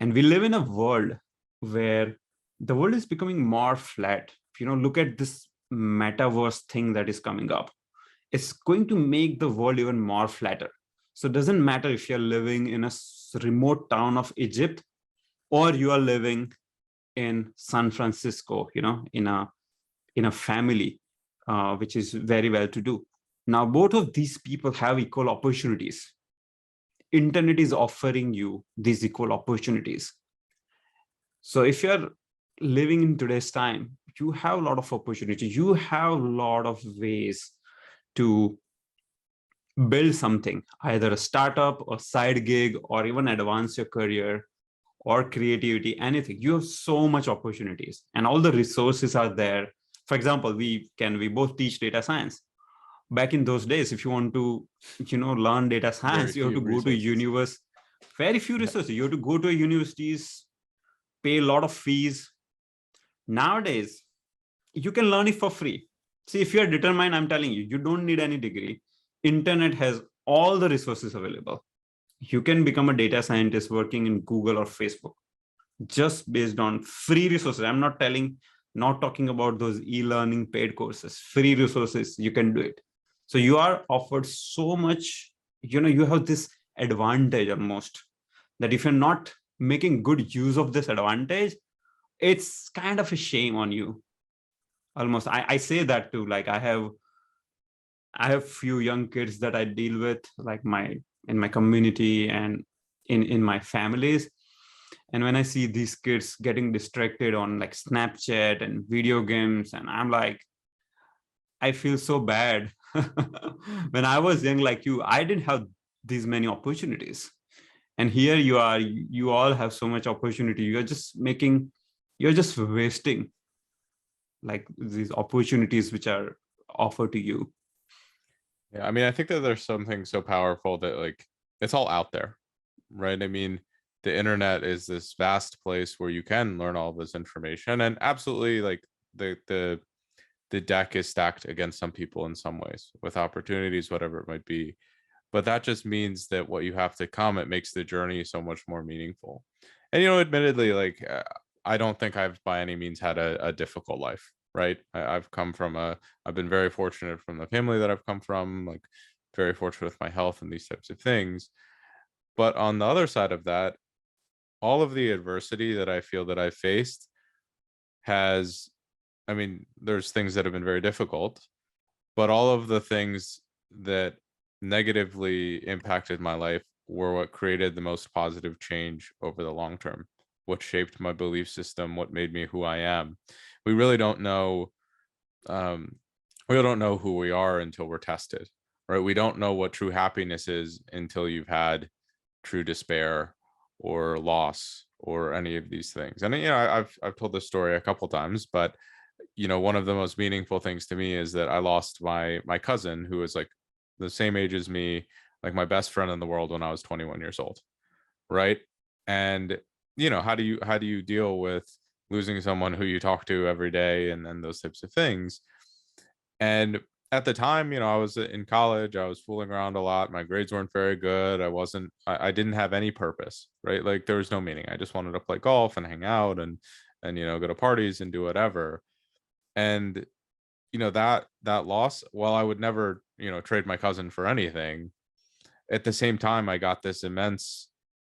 And we live in a world where the world is becoming more flat. Look at this metaverse thing that is coming up. It's going to make the world even more flatter. So it doesn't matter if you're living in a remote town of Egypt or you are living in San Francisco, in a family which is very well to do. Now, both of these people have equal opportunities. Internet is offering you these equal opportunities. So if you're living in today's time, you have a lot of opportunity. You have a lot of ways to build something, either a startup or side gig, or even advance your career or creativity, anything. You have so much opportunities and all the resources are there. For example, we both teach data science. Back in those days, if you want to, learn data science, you have to go to Very few resources. You have to go to universities, pay a lot of fees. Nowadays, you can learn it for free. See, if you are determined, I'm telling you, you don't need any degree. Internet has all the resources available. You can become a data scientist working in Google or Facebook just based on free resources. I'm not talking about those e-learning paid courses, free resources, you can do it. So you are offered so much, you have this advantage almost, that if you're not making good use of this advantage, it's kind of a shame on you. Almost, I say that too. Like I have few young kids that I deal with, like in my community and in my families. And when I see these kids getting distracted on like Snapchat and video games, and I'm like, I feel so bad. When I was young like you, I didn't have these many opportunities. And here you are, you all have so much opportunity. You're just wasting like these opportunities which are offered to you. Yeah, I mean, I think that there's something so powerful that like it's all out there, right? I mean, the internet is this vast place where you can learn all this information, and absolutely like the deck is stacked against some people in some ways with opportunities, whatever it might be. But that just means that what you have to come, it makes the journey so much more meaningful. And admittedly, like I don't think I've by any means had a difficult life, right? I've been very fortunate from the family that I've come from, like very fortunate with my health and these types of things. But on the other side of that, all of the adversity that I feel that I faced has, I mean, there's things that have been very difficult, but all of the things that negatively impacted my life were what created the most positive change over the long term, what shaped my belief system, what made me who I am. We really don't know who we are until we're tested, right? We don't know what true happiness is until you've had true despair or loss or any of these things. And I've told this story a couple times, but one of the most meaningful things to me is that I lost my cousin, who was like the same age as me, like my best friend in the world, when I was 21 years old, right? And how do you deal with losing someone who you talk to every day and those types of things? And at the time, I was in college, I was fooling around a lot, my grades weren't very good, I didn't have any purpose, right? Like there was no meaning. I just wanted to play golf and hang out and go to parties and do whatever. And that loss, while I would never trade my cousin for anything, at the same time I got this immense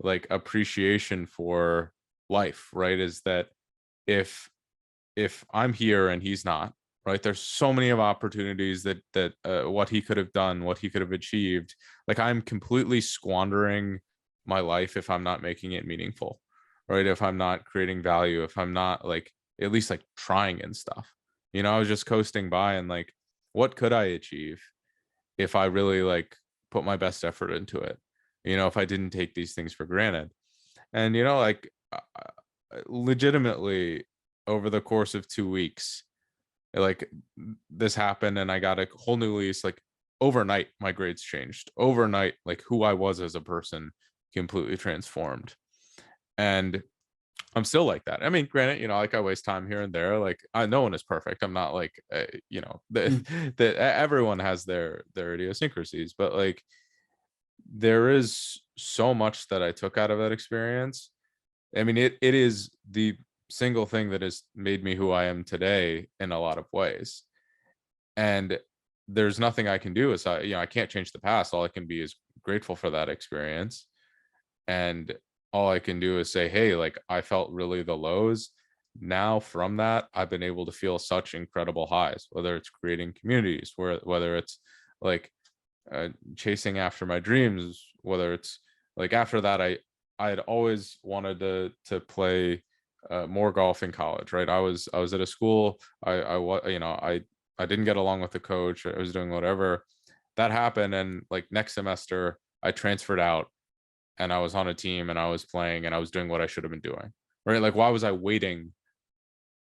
like appreciation for life, right? Is that if I'm here and he's not, right, there's so many of opportunities that what he could have done, what he could have achieved, like I'm completely squandering my life if I'm not making it meaningful, right? If I'm not creating value, if I'm not like at least like trying and stuff. I was just coasting by, and like what could I achieve if I really like put my best effort into it, if I didn't take these things for granted. And like legitimately over the course of 2 weeks, like this happened and I got a whole new lease. Like overnight my grades changed, overnight like who I was as a person completely transformed. And I'm still like that. I mean, granted, like I waste time here and there. Like no one is perfect. I'm not like, that everyone has their idiosyncrasies, but like there is so much that I took out of that experience. I mean, it is the single thing that has made me who I am today in a lot of ways. And there's nothing I can do aside, I can't change the past. All I can be is grateful for that experience. And all I can do is say, hey, like I felt really the lows. Now from that, I've been able to feel such incredible highs, whether it's creating communities, whether it's like chasing after my dreams, whether it's like after that, I had always wanted to play more golf in college, right? I was at a school, I didn't get along with the coach, I was doing whatever. That happened, and like next semester I transferred out and I was on a team and I was playing and I was doing what I should have been doing, right? Like why was I waiting?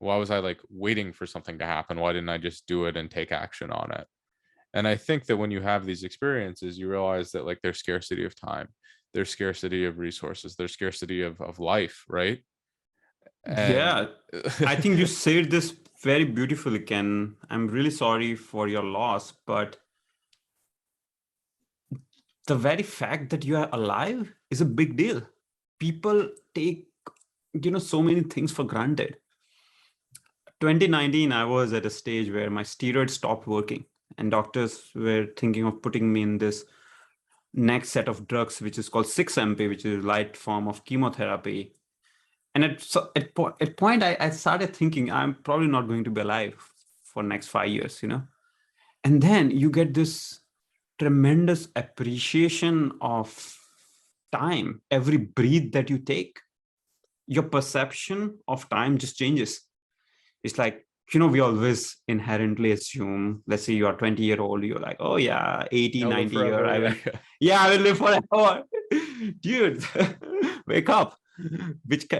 Why was I like waiting for something to happen? Why didn't I just do it and take action on it? And I think that when you have these experiences, you realize that like there's scarcity of time. there's scarcity of resources, there's scarcity of life, right? And Yeah, I think you said this very beautifully, Ken. I'm really sorry for your loss, but the very fact that you are alive is a big deal. People take, so many things for granted. 2019, I was at a stage where my steroids stopped working, and doctors were thinking of putting me in this next set of drugs, which is called 6-MP, which is a light form of chemotherapy. And at point, I started thinking I'm probably not going to be alive for next 5 years, And then you get this tremendous appreciation of time. Every breath that you take, your perception of time just changes. It's like, we always inherently assume, let's say you are 20-year-old, you're like, oh yeah, 80, I'll live 90 year, forever. I will, Yeah. yeah, I will live forever. Dude, wake up.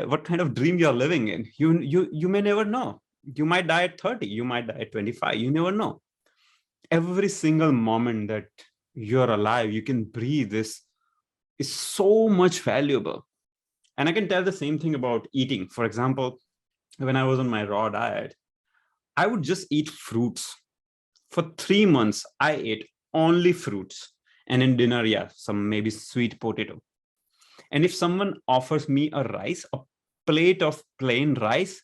What kind of dream you're living in? You may never know. You might die at 30, you might die at 25, you never know. Every single moment that you're alive, you can breathe, is so much valuable. And I can tell the same thing about eating. For example, when I was on my raw diet, I would just eat fruits. For 3 months, I ate only fruits. And in dinner, yeah, some maybe sweet potato. And if someone offers me a plate of plain rice,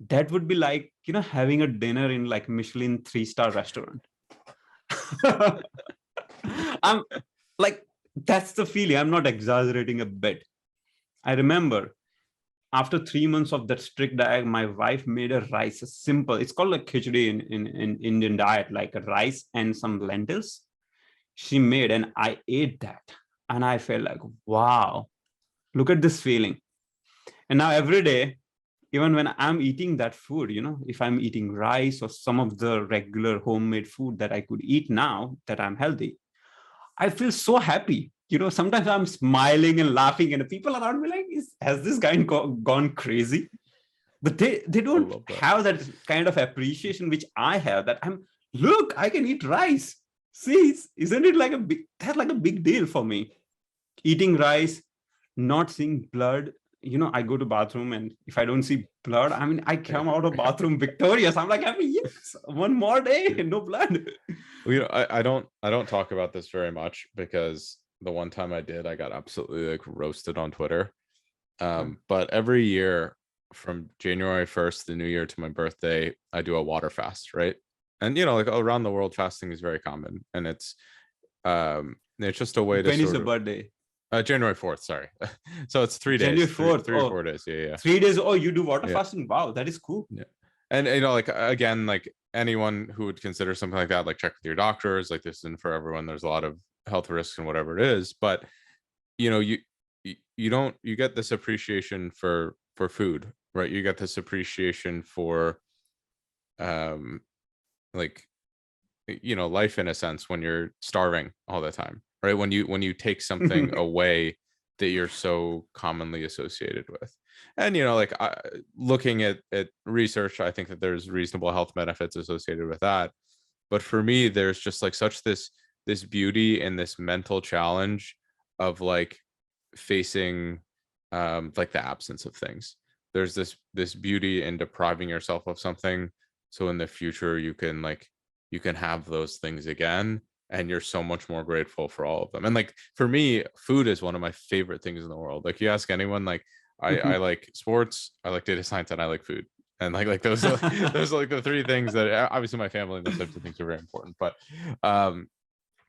that would be like, having a dinner in like Michelin 3-star restaurant. I'm like, that's the feeling. I'm not exaggerating a bit. I remember after 3 months of that strict diet, my wife made a rice, a simple, it's called a khichdi in Indian diet, like a rice and some lentils. She made, and I ate that. And I felt like, wow, look at this feeling. And now every day, even when I'm eating that food, if I'm eating rice or some of the regular homemade food that I could eat now that I'm healthy, I feel so happy. Sometimes I'm smiling and laughing, and the people around me like, has this guy gone crazy? But they don't have that kind of appreciation which I have. That look, I can eat rice. See, isn't it like that's like a big deal for me? Eating rice, not seeing blood. I go to bathroom, and if I don't see blood, I come out of bathroom victorious. I'm like, yes, one more day, no blood. Well, I don't talk about this very much because the one time I did, I got absolutely like roasted on Twitter. But every year from January 1st, the new year, to my birthday, I do a water fast, right? And like around the world, fasting is very common, and it's just a way to When is sort your of birthday? January 4th, sorry. So it's 3 days. January 4th. Three or 4 days. Yeah. 3 days. Oh, you do water Yeah. fasting? Wow, that is cool. Yeah. And like again, like anyone who would consider something like that, like check with your doctors. Like this isn't for everyone. There's a lot of health risks and whatever it is. But you get this appreciation for food, right? You get this appreciation for like life in a sense when you're starving all the time, right? When you take something away that you're so commonly associated with. And like looking at research, I think that there's reasonable health benefits associated with that. But for me, there's just like such this beauty and this mental challenge of like facing like the absence of things. There's this beauty in depriving yourself of something, so in the future you can have those things again, and you're so much more grateful for all of them. And like for me, food is one of my favorite things in the world. Like you ask anyone, like I like sports, I like data science, and I like food. And like those are like the three things that obviously my family and those types of things are very important. But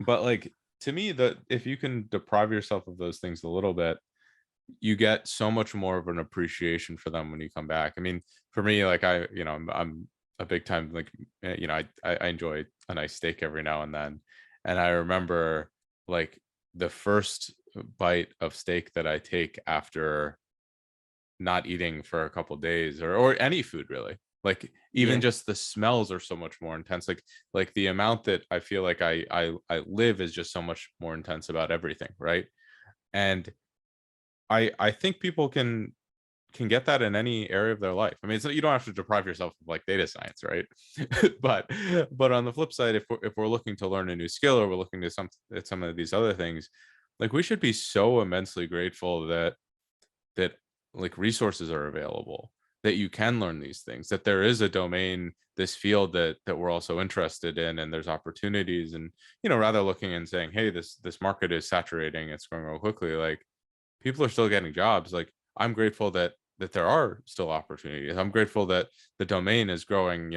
like to me, that if you can deprive yourself of those things a little bit, you get so much more of an appreciation for them when you come back. I mean, for me, like I'm a big time, like I enjoy a nice steak every now and then. And I remember like the first bite of steak that I take after not eating for a couple days, or any food really, like even just the smells are so much more intense. Like the amount that I feel like I live is just so much more intense about everything, right? And I think people can get that in any area of their life. I mean, you don't have to deprive yourself of like data science, right? but on the flip side, if we're looking to learn a new skill, or we're looking to some of these other things, like we should be so immensely grateful that like resources are available, that you can learn these things, that there is a domain, this field that we're also interested in, and there's opportunities. And rather looking and saying, hey, this market is saturating, it's growing real quickly, like people are still getting jobs. Like I'm grateful that there are still opportunities. I'm grateful that the domain is growing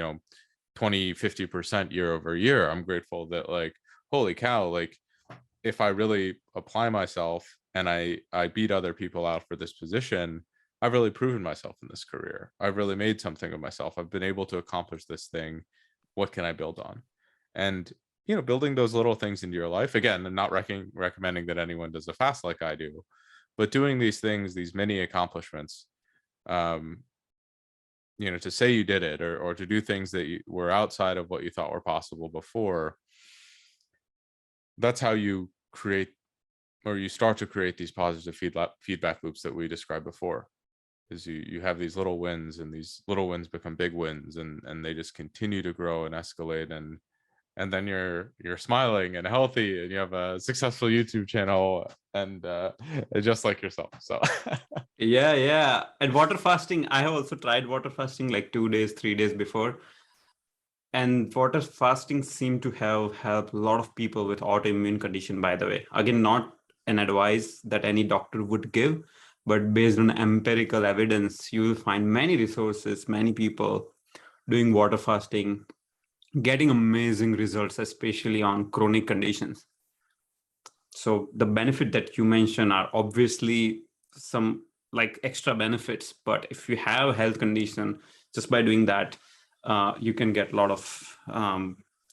20-50% year over year. I'm grateful that, like, holy cow, like if I really apply myself and I beat other people out for this position, I've really proven myself in this career. I've really made something of myself. I've been able to accomplish this thing. What can I build on? And building those little things into your life. Again, I'm not recommending that anyone does a fast like I do, but doing these things, these mini accomplishments, to say you did it, or to do things that were outside of what you thought were possible before. That's how you create, or you start to create, these positive feedback loops that we described before. Is you have these little wins, and these little wins become big wins, and they just continue to grow and escalate, and then you're smiling and healthy, and you have a successful YouTube channel, and just like yourself. So Yeah. And water fasting, I have also tried water fasting like 2 days, 3 days before. And water fasting seemed to have helped a lot of people with autoimmune condition, by the way. Again, not an advice that any doctor would give, but based on empirical evidence, you will find many resources, many people doing water fasting, getting amazing results, especially on chronic conditions. So the benefit that you mentioned are obviously some like extra benefits, but if you have a health condition, just by doing that, you can get a lot of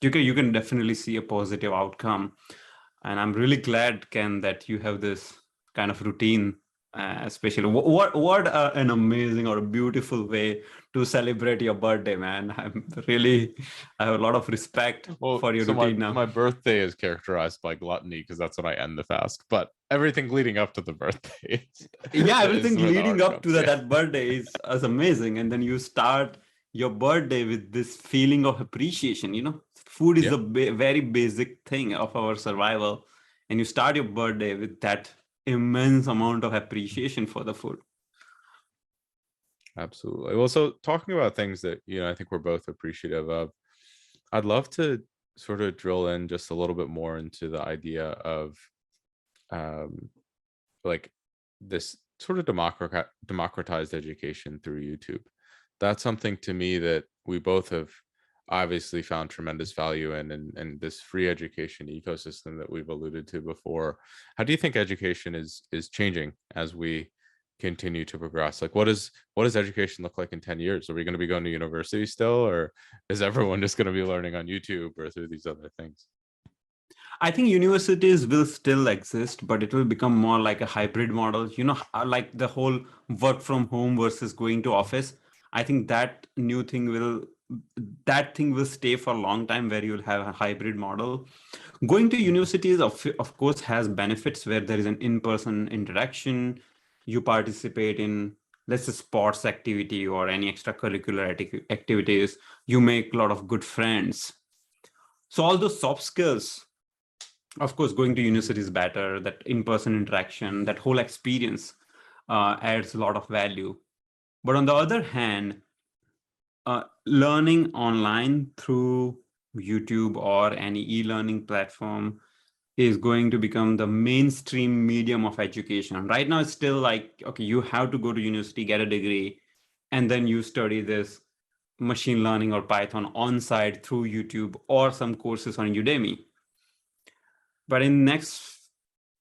you can definitely see a positive outcome. And I'm really glad, Ken, that you have this kind of routine, especially what an amazing or a beautiful way to celebrate your birthday, man. I have a lot of respect well, for your so routine now. my birthday is characterized by gluttony, because that's when I end the fast. But everything leading up to the birthday Yeah, is everything where the leading art up to comes. Yeah. that birthday is amazing, and then you start your birthday with this feeling of appreciation. Food is Yeah, a very basic thing of our survival, and you start your birthday with that immense amount of appreciation for the food. absolutely. Well, so talking about things that I think we're both appreciative of, I'd love to sort of drill in just a little bit more into the idea of like this sort of democratized education through YouTube. That's something to me that we both have obviously found tremendous value in, and this free education ecosystem that we've alluded to before. How do you think education is changing as we continue to progress? Like, what does education look like in 10 years? Are we going to be going to university still, or is everyone just going to be learning on YouTube or through these other things? I think universities will still exist, but it will become more like a hybrid model. Like the whole work from home versus going to office. I think that thing will stay for a long time, where you'll have a hybrid model. Going to universities, of course, has benefits where there is an in-person interaction. You participate in, let's say, sports activity or any extracurricular activities. You make a lot of good friends. So all those soft skills, of course, going to university is better. That in-person interaction, that whole experience adds a lot of value. But on the other hand, learning online through YouTube or any e-learning platform is going to become the mainstream medium of education. Right now, it's still like, okay, you have to go to university, get a degree, and then you study this machine learning or Python on site through YouTube or some courses on Udemy. But in next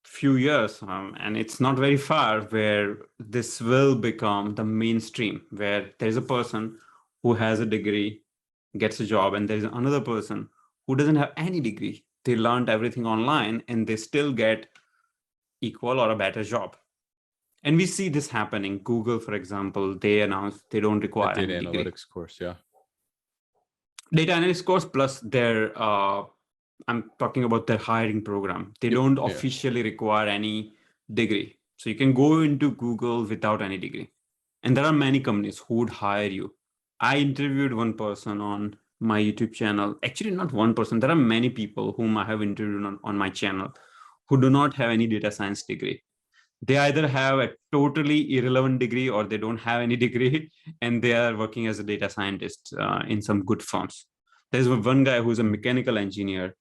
few years, and it's not very far, where this will become the mainstream, where there's a person who has a degree, gets a job, and there's another person who doesn't have any degree. They learned everything online, and they still get equal or a better job. And we see this happening. Google, for example, they announced they don't require Data any degree. analytics course, yeah. Data analyst course plus their I'm talking about their hiring program. They don't officially require any degree. So you can go into Google without any degree. And there are many companies who would hire you. I interviewed one person on my YouTube channel. Actually, not one person. There are many people whom I have interviewed on my channel who do not have any data science degree. They either have a totally irrelevant degree or they don't have any degree, and they are working as a data scientist in some good firms. There's one guy who's a mechanical engineer.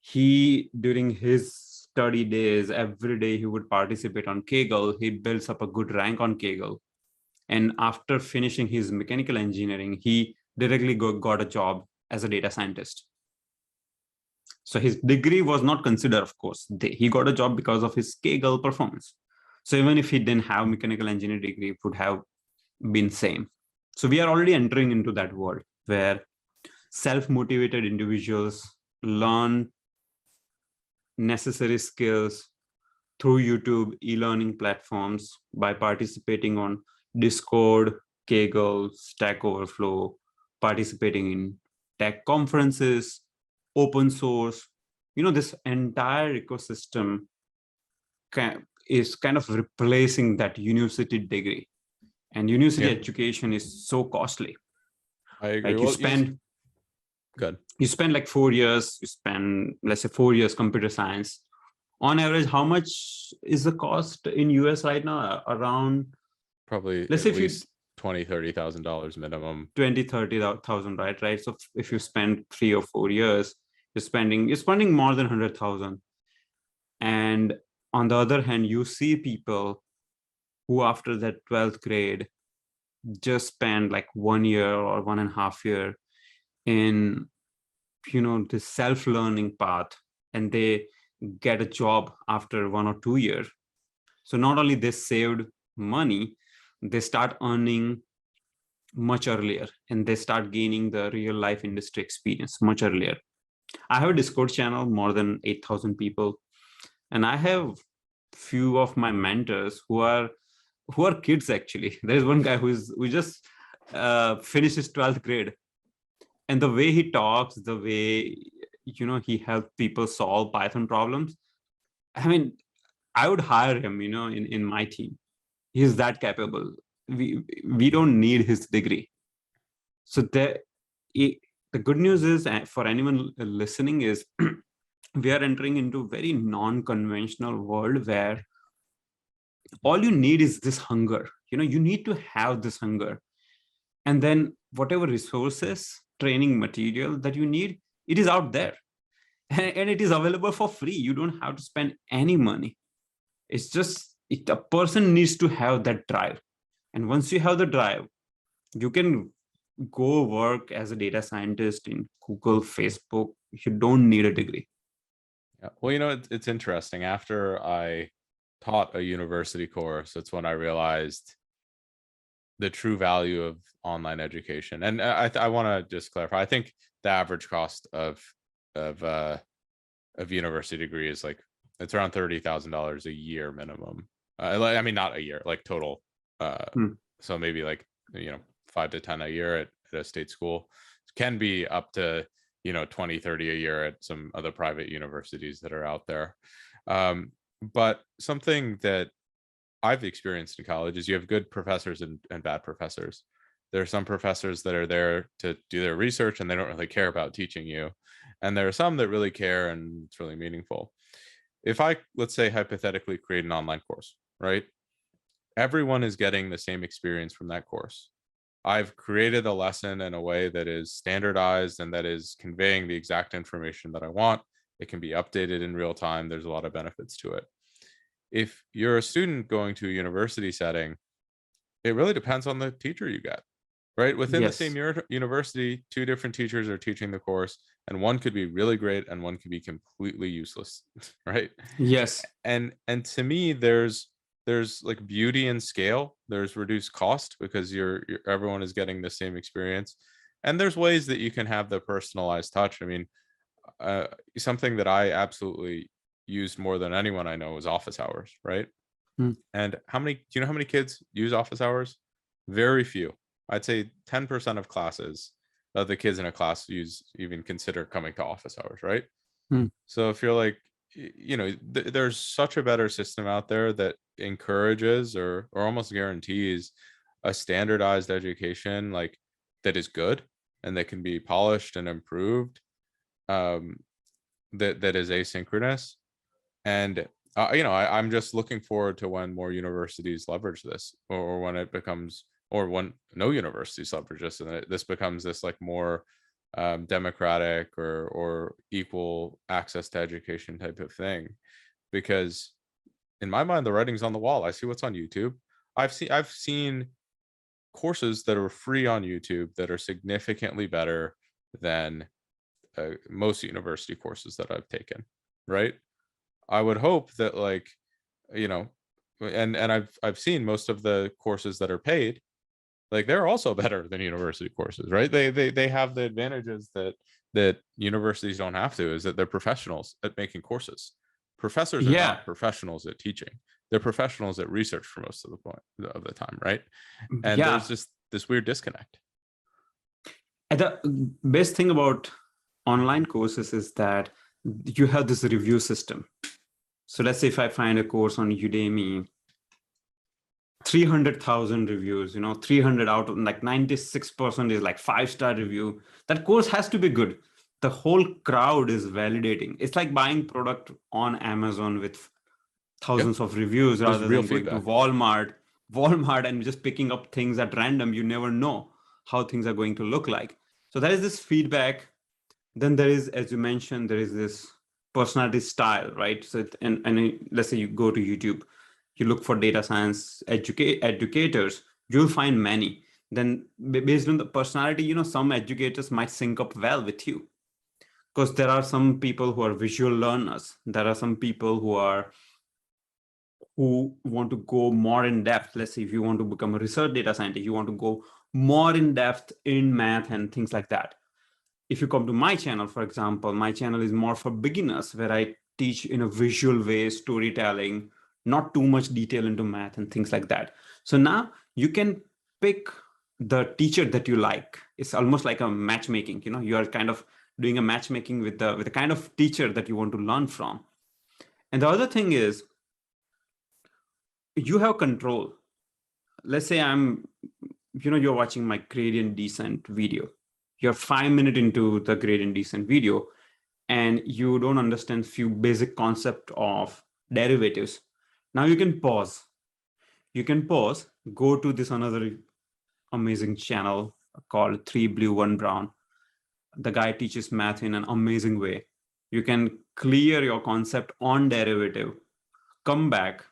He, during his study days, every day he would participate on Kaggle. He builds up a good rank on Kaggle. And after finishing his mechanical engineering, he directly got a job as a data scientist. So his degree was not considered, of course. He got a job because of his Kaggle performance. So even if he didn't have mechanical engineering degree, it would have been same. So we are already entering into that world where self-motivated individuals learn necessary skills through YouTube e-learning platforms by participating on Discord, Kaggle, Stack Overflow, participating in tech conferences, open source. This entire ecosystem is kind of replacing that university degree. And university education is so costly. I agree. Like you spend like 4 years, let's say 4 years computer science. On average, how much is the cost in US right now? Around probably let's at say least $20,000-$30,000 minimum. 20,000-30,000, right? So if you spend 3 or 4 years, you're spending more than 100,000. And on the other hand, you see people who after that 12th grade just spend like 1 year or 1.5 year in the self-learning path, and they get a job after 1 or 2 years. So not only they saved money, they start earning much earlier, and they start gaining the real life industry experience much earlier. I have a Discord channel, more than 8,000 people, and I have few of my mentors who are kids actually. There's one guy who just finished his 12th grade, and the way he talks, the way he helped people solve Python problems, I mean, I would hire him in my team. He's that capable. We don't need his degree. So the good news is, for anyone listening, is we are entering into a very non-conventional world where all you need is this hunger. You need to have this hunger, and then whatever resources, training material that you need, it is out there, and it is available for free. You don't have to spend any money. It's just a person needs to have that drive, and once you have the drive, you can go work as a data scientist in Google, Facebook. You don't need a degree. Yeah. Well, it's interesting. After I taught a university course, that's when I realized the true value of online education. And I want to just clarify. I think the average cost of university degree is like, it's around $30,000 a year minimum. I mean, not a year, like total. So maybe like 5 to 10 a year at a state school. It can be up to 20, 30 a year at some other private universities that are out there. But something that I've experienced in college is you have good professors and bad professors. There are some professors that are there to do their research and they don't really care about teaching you. And there are some that really care and it's really meaningful. If I, let's say, hypothetically create an online course, right? Everyone is getting the same experience from that course. I've created a lesson in a way that is standardized and that is conveying the exact information that I want. It can be updated in real time. There's a lot of benefits to it. If you're a student going to a university setting, it really depends on the teacher you get, right? Within the same university, 2 different teachers are teaching the course, and one could be really great and one could be completely useless, right? Yes. And to me, there's like beauty in scale. There's reduced cost because everyone is getting the same experience, and there's ways that you can have the personalized touch. I mean, something that I absolutely used more than anyone I know is office hours, right? And do you know how many kids use office hours? Very few. I'd say 10% of classes, of the kids in a class even consider coming to office hours, right? So if you're like, there's such a better system out there that encourages or almost guarantees a standardized education, like that is good and that can be polished and improved, that is asynchronous. And I'm just looking forward to when more universities leverage this, or when it becomes, or when no universities leverage this, and this becomes this like more democratic or equal access to education type of thing. Because in my mind, the writing's on the wall. I see what's on YouTube. I've seen courses that are free on YouTube that are significantly better than most university courses that I've taken. Right. I would hope that, like, you know, and I've seen most of the courses that are paid, like they're also better than university courses, right? They have the advantages that universities don't have to, is that they're professionals at making courses. Professors are Yeah, not professionals at teaching. They're professionals at research for most of the time, right? And there's yeah. just this weird disconnect. And the best thing about online courses is that you have this review system. So let's say if I find a course on Udemy, 300,000 reviews, 300 out of like 96% is like 5-star review. That course has to be good. The whole crowd is validating. It's like buying product on Amazon with Yeah, thousands of reviews there's rather real than going to feedback. Walmart and just picking up things at random. You never know how things are going to look like. So there is this feedback. Then there is, as you mentioned, there is this personality style, right? So and let's say you go to YouTube, you look for data science educators, you'll find many. Then based on the personality, some educators might sync up well with you, because there are some people who are visual learners. There are some people who want to go more in depth. Let's say if you want to become a research data scientist, you want to go more in depth in math and things like that. If you come to my channel, for example, my channel is more for beginners, where I teach in a visual way, storytelling, not too much detail into math and things like that. So now you can pick the teacher that you like. It's almost like a matchmaking. You are kind of doing a matchmaking with the kind of teacher that you want to learn from. And the other thing is, you have control. Let's say you're watching my gradient descent video. You're 5 minutes into the gradient descent video, and you don't understand few basic concept of derivatives. Now you can pause, go to this another amazing channel called 3 Blue 1 Brown. The guy teaches math in an amazing way. You can clear your concept on derivative, come back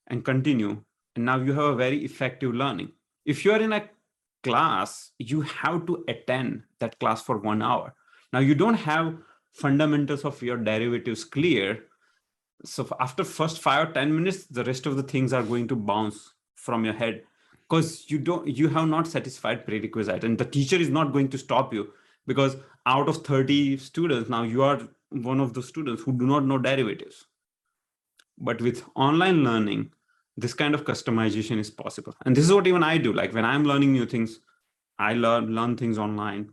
and continue, and now you have a very effective learning. If you are in a class, you have to attend that class for 1 hour. Now you don't have fundamentals of your derivatives clear. So after first 5 or 10 minutes, the rest of the things are going to bounce from your head, because you have not satisfied prerequisite, and the teacher is not going to stop you, because out of 30 students, now you are one of the students who do not know derivatives. But with online learning, this kind of customization is possible. And this is what even I do. Like when I'm learning new things, I learn things online.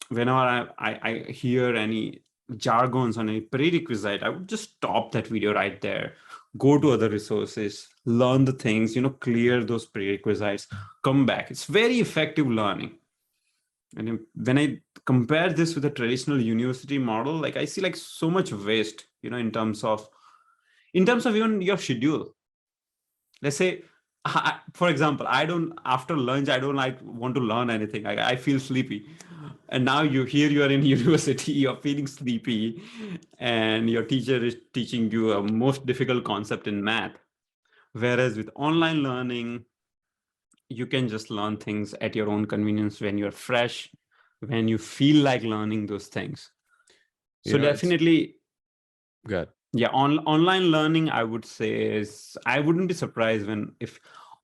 Whenever I hear any jargons on any prerequisite, I would just stop that video right there, go to other resources, learn the things, clear those prerequisites, come back. It's very effective learning. And when I compare this with the traditional university model, like I see like so much waste, in terms of even your schedule. Let's say, for example, I don't, after lunch, I don't like want to learn anything. I feel sleepy. And now you are in university, you're feeling sleepy, and your teacher is teaching you a most difficult concept in math. Whereas with online learning, you can just learn things at your own convenience, when you're fresh, when you feel like learning those things. So It's definitely, good. yeah, online learning, I would say, is, I wouldn't be surprised when if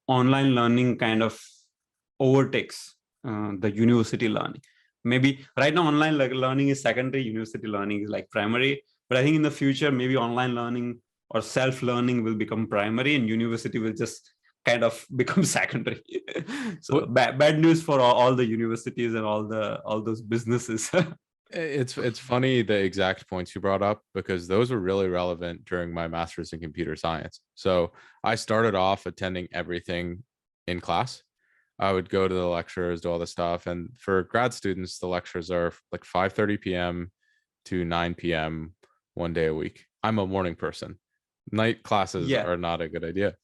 online learning kind of overtakes the university learning. Maybe right now online learning is secondary, university learning is like primary. But I think in the future, maybe online learning or self-learning will become primary, and university will just kind of become secondary. So What bad news for all the universities and all those businesses. it's funny the exact points you brought up, because those were really relevant during my master's in computer science. So I started off attending everything in class. I would go to the lectures, do all the stuff, and for grad students, the lectures are like 5:30 p.m. to 9 p.m. one day a week. I'm a morning person. Night classes Yeah. are not a good idea.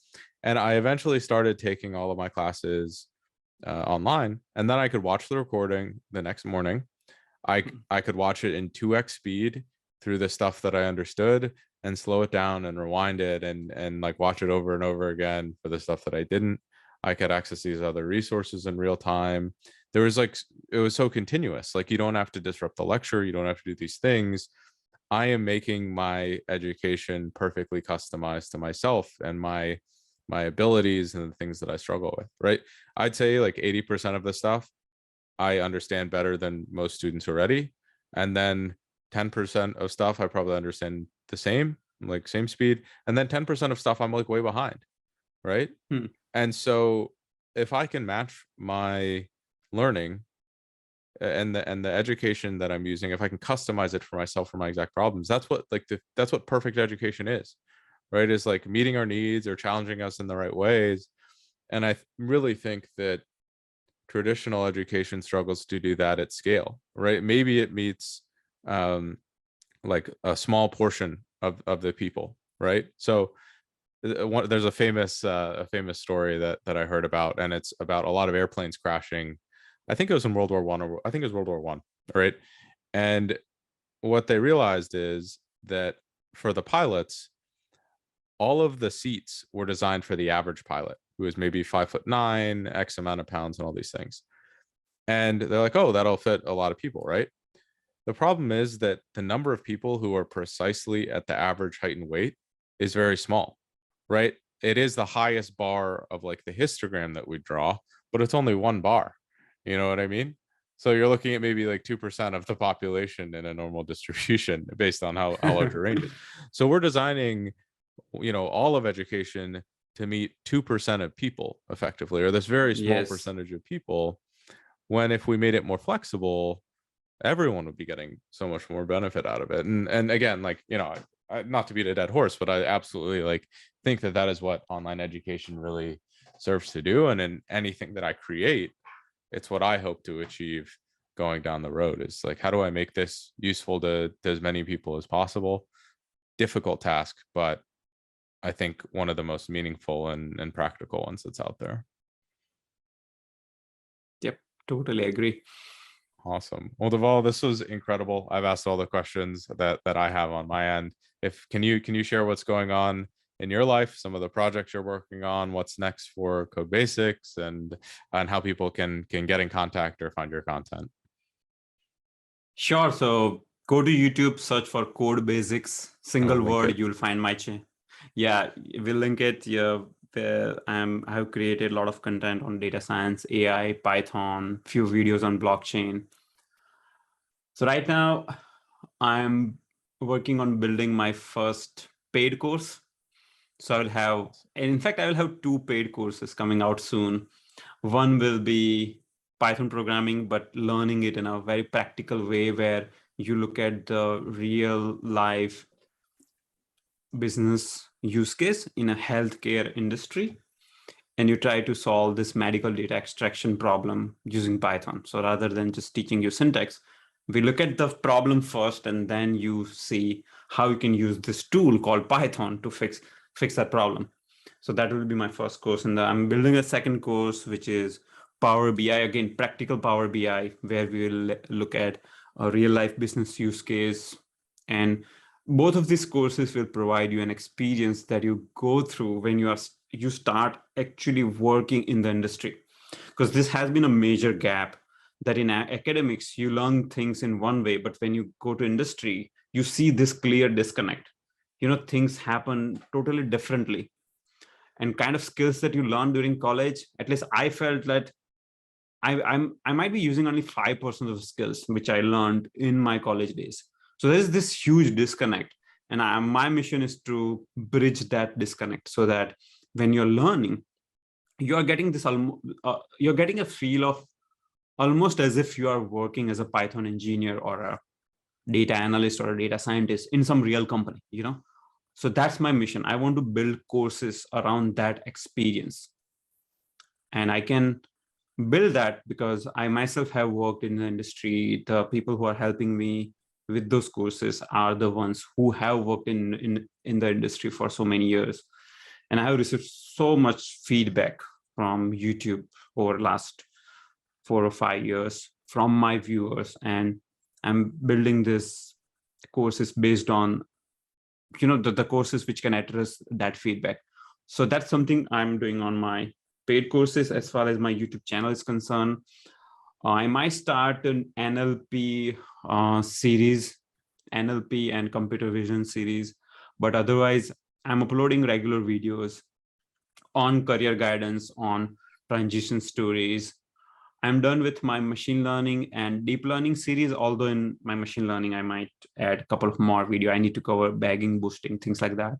And I eventually started taking all of my classes online, and then I could watch the recording the next morning. I could watch it in 2x speed through the stuff that I understood, and slow it down and rewind it, and like watch it over and over again for the stuff that I didn't. I could access these other resources in real time. There was like, it was so continuous. Like, you don't have to disrupt the lecture, you don't have to do these things. I am making my education perfectly customized to myself and my abilities and the things that I struggle with, right? I'd say like 80% of the stuff I understand better than most students already. And then 10% of stuff I probably understand the same, like same speed. And then 10% of stuff I'm like way behind, right? Hmm. And so if I can match my learning and the education that I'm using, if I can customize it for myself for my exact problems, that's what like that's what perfect education is, right? Is like meeting our needs or challenging us in the right ways. And I really think that traditional education struggles to do that at scale, right? Maybe it meets like a small portion of the people, right? So there's a famous story that I heard about, and it's about a lot of airplanes crashing. I think it was in World War One, or I think it was World War One, right? And what they realized is that for the pilots, all of the seats were designed for the average pilot, who is maybe 5'9", X amount of pounds, and all these things. And they're like, oh, that'll fit a lot of people, right? The problem is that the number of people who are precisely at the average height and weight is very small, right? It is the highest bar of like the histogram that we draw, but it's only one bar. You know what I mean? So you're looking at maybe like 2% of the population in a normal distribution based on how large your range is. So we're designing, all of education to meet 2% of people effectively, or this very small Yes. percentage of people, when if we made it more flexible, everyone would be getting so much more benefit out of it. And again, like, not to beat a dead horse, but I absolutely like think that is what online education really serves to do. And in anything that I create, it's what I hope to achieve going down the road, is like, how do I make this useful to as many people as possible? Difficult task, but I think one of the most meaningful and practical ones that's out there. Yep. Totally agree. Awesome. Well, Dhaval, this was incredible. I've asked all the questions that I have on my end. If can you share what's going on in your life, some of the projects you're working on, what's next for Code Basics, and how people can get in contact or find your content? Sure. So go to YouTube, search for Code Basics, And we'll single link word, it. you'll find my channel. Yeah, we'll link it. Yeah, where I have created a lot of content on data science, AI, Python, few videos on blockchain. So right now I'm working on building my first paid course. So I'll have, and in fact, I will have two paid courses coming out soon. One will be Python programming, but learning it in a very practical way where you look at the real life business use case in a healthcare industry, and you try to solve this medical data extraction problem using Python. So rather than just teaching you syntax, we look at the problem first, and then you see how you can use this tool called Python to fix that problem. So that will be my first course. And I'm building a second course, which is Power BI, again, practical Power BI, where we will look at a real life business use case. And both of these courses will provide you an experience that you go through when you start actually working in the industry. Because this has been a major gap, that in academics, you learn things in one way, but when you go to industry, you see this clear disconnect. Things happen totally differently. And kind of skills that you learn during college, at least I felt that I might be using only 5% of the skills which I learned in my college days. So there's this huge disconnect. And my mission is to bridge that disconnect so that when you're learning, you're getting you're getting a feel of almost as if you are working as a Python engineer or a data analyst or a data scientist in some real company. So that's my mission. I want to build courses around that experience. And I can build that because I myself have worked in the industry. The people who are helping me with those courses are the ones who have worked in the industry for so many years. And I have received so much feedback from YouTube over last 4 or 5 years from my viewers, and I'm building this courses based on the courses which can address that feedback. So that's something I'm doing on my paid courses. As far as my YouTube channel is concerned, I might start an NLP series, NLP and computer vision series, but otherwise I'm uploading regular videos on career guidance, on transition stories. I'm done with my machine learning and deep learning series, although in my machine learning, I might add a couple of more video. I need to cover bagging, boosting, things like that.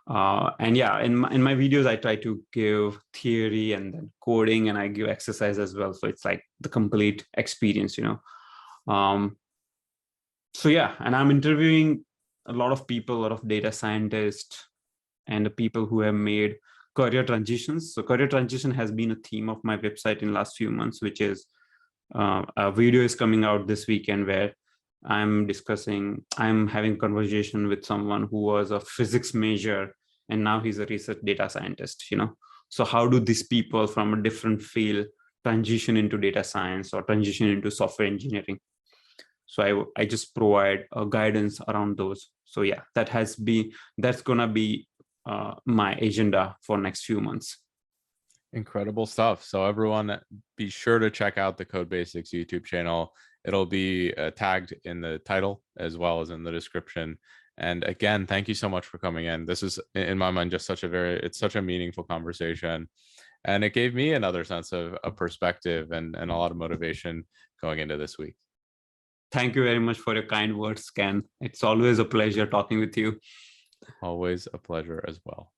And yeah, in my videos, I try to give theory and then coding, and I give exercise as well. So it's like the complete experience, So yeah, and I'm interviewing a lot of people, a lot of data scientists and the people who have made career transitions. So career transition has been a theme of my website in the last few months, which is a video is coming out this weekend where I'm having a conversation with someone who was a physics major and now he's a research data scientist, So how do these people from a different field transition into data science or transition into software engineering? So I just provide guidance around those. So yeah, that's gonna be my agenda for next few months. Incredible stuff. So everyone, be sure to check out the Code Basics YouTube channel. It'll be tagged in the title as well as in the description. And again, thank you so much for coming in. This is, in my mind, just it's such a meaningful conversation. And it gave me another sense of a perspective and a lot of motivation going into this week. Thank you very much for your kind words, Ken. It's always a pleasure talking with you. Always a pleasure as well.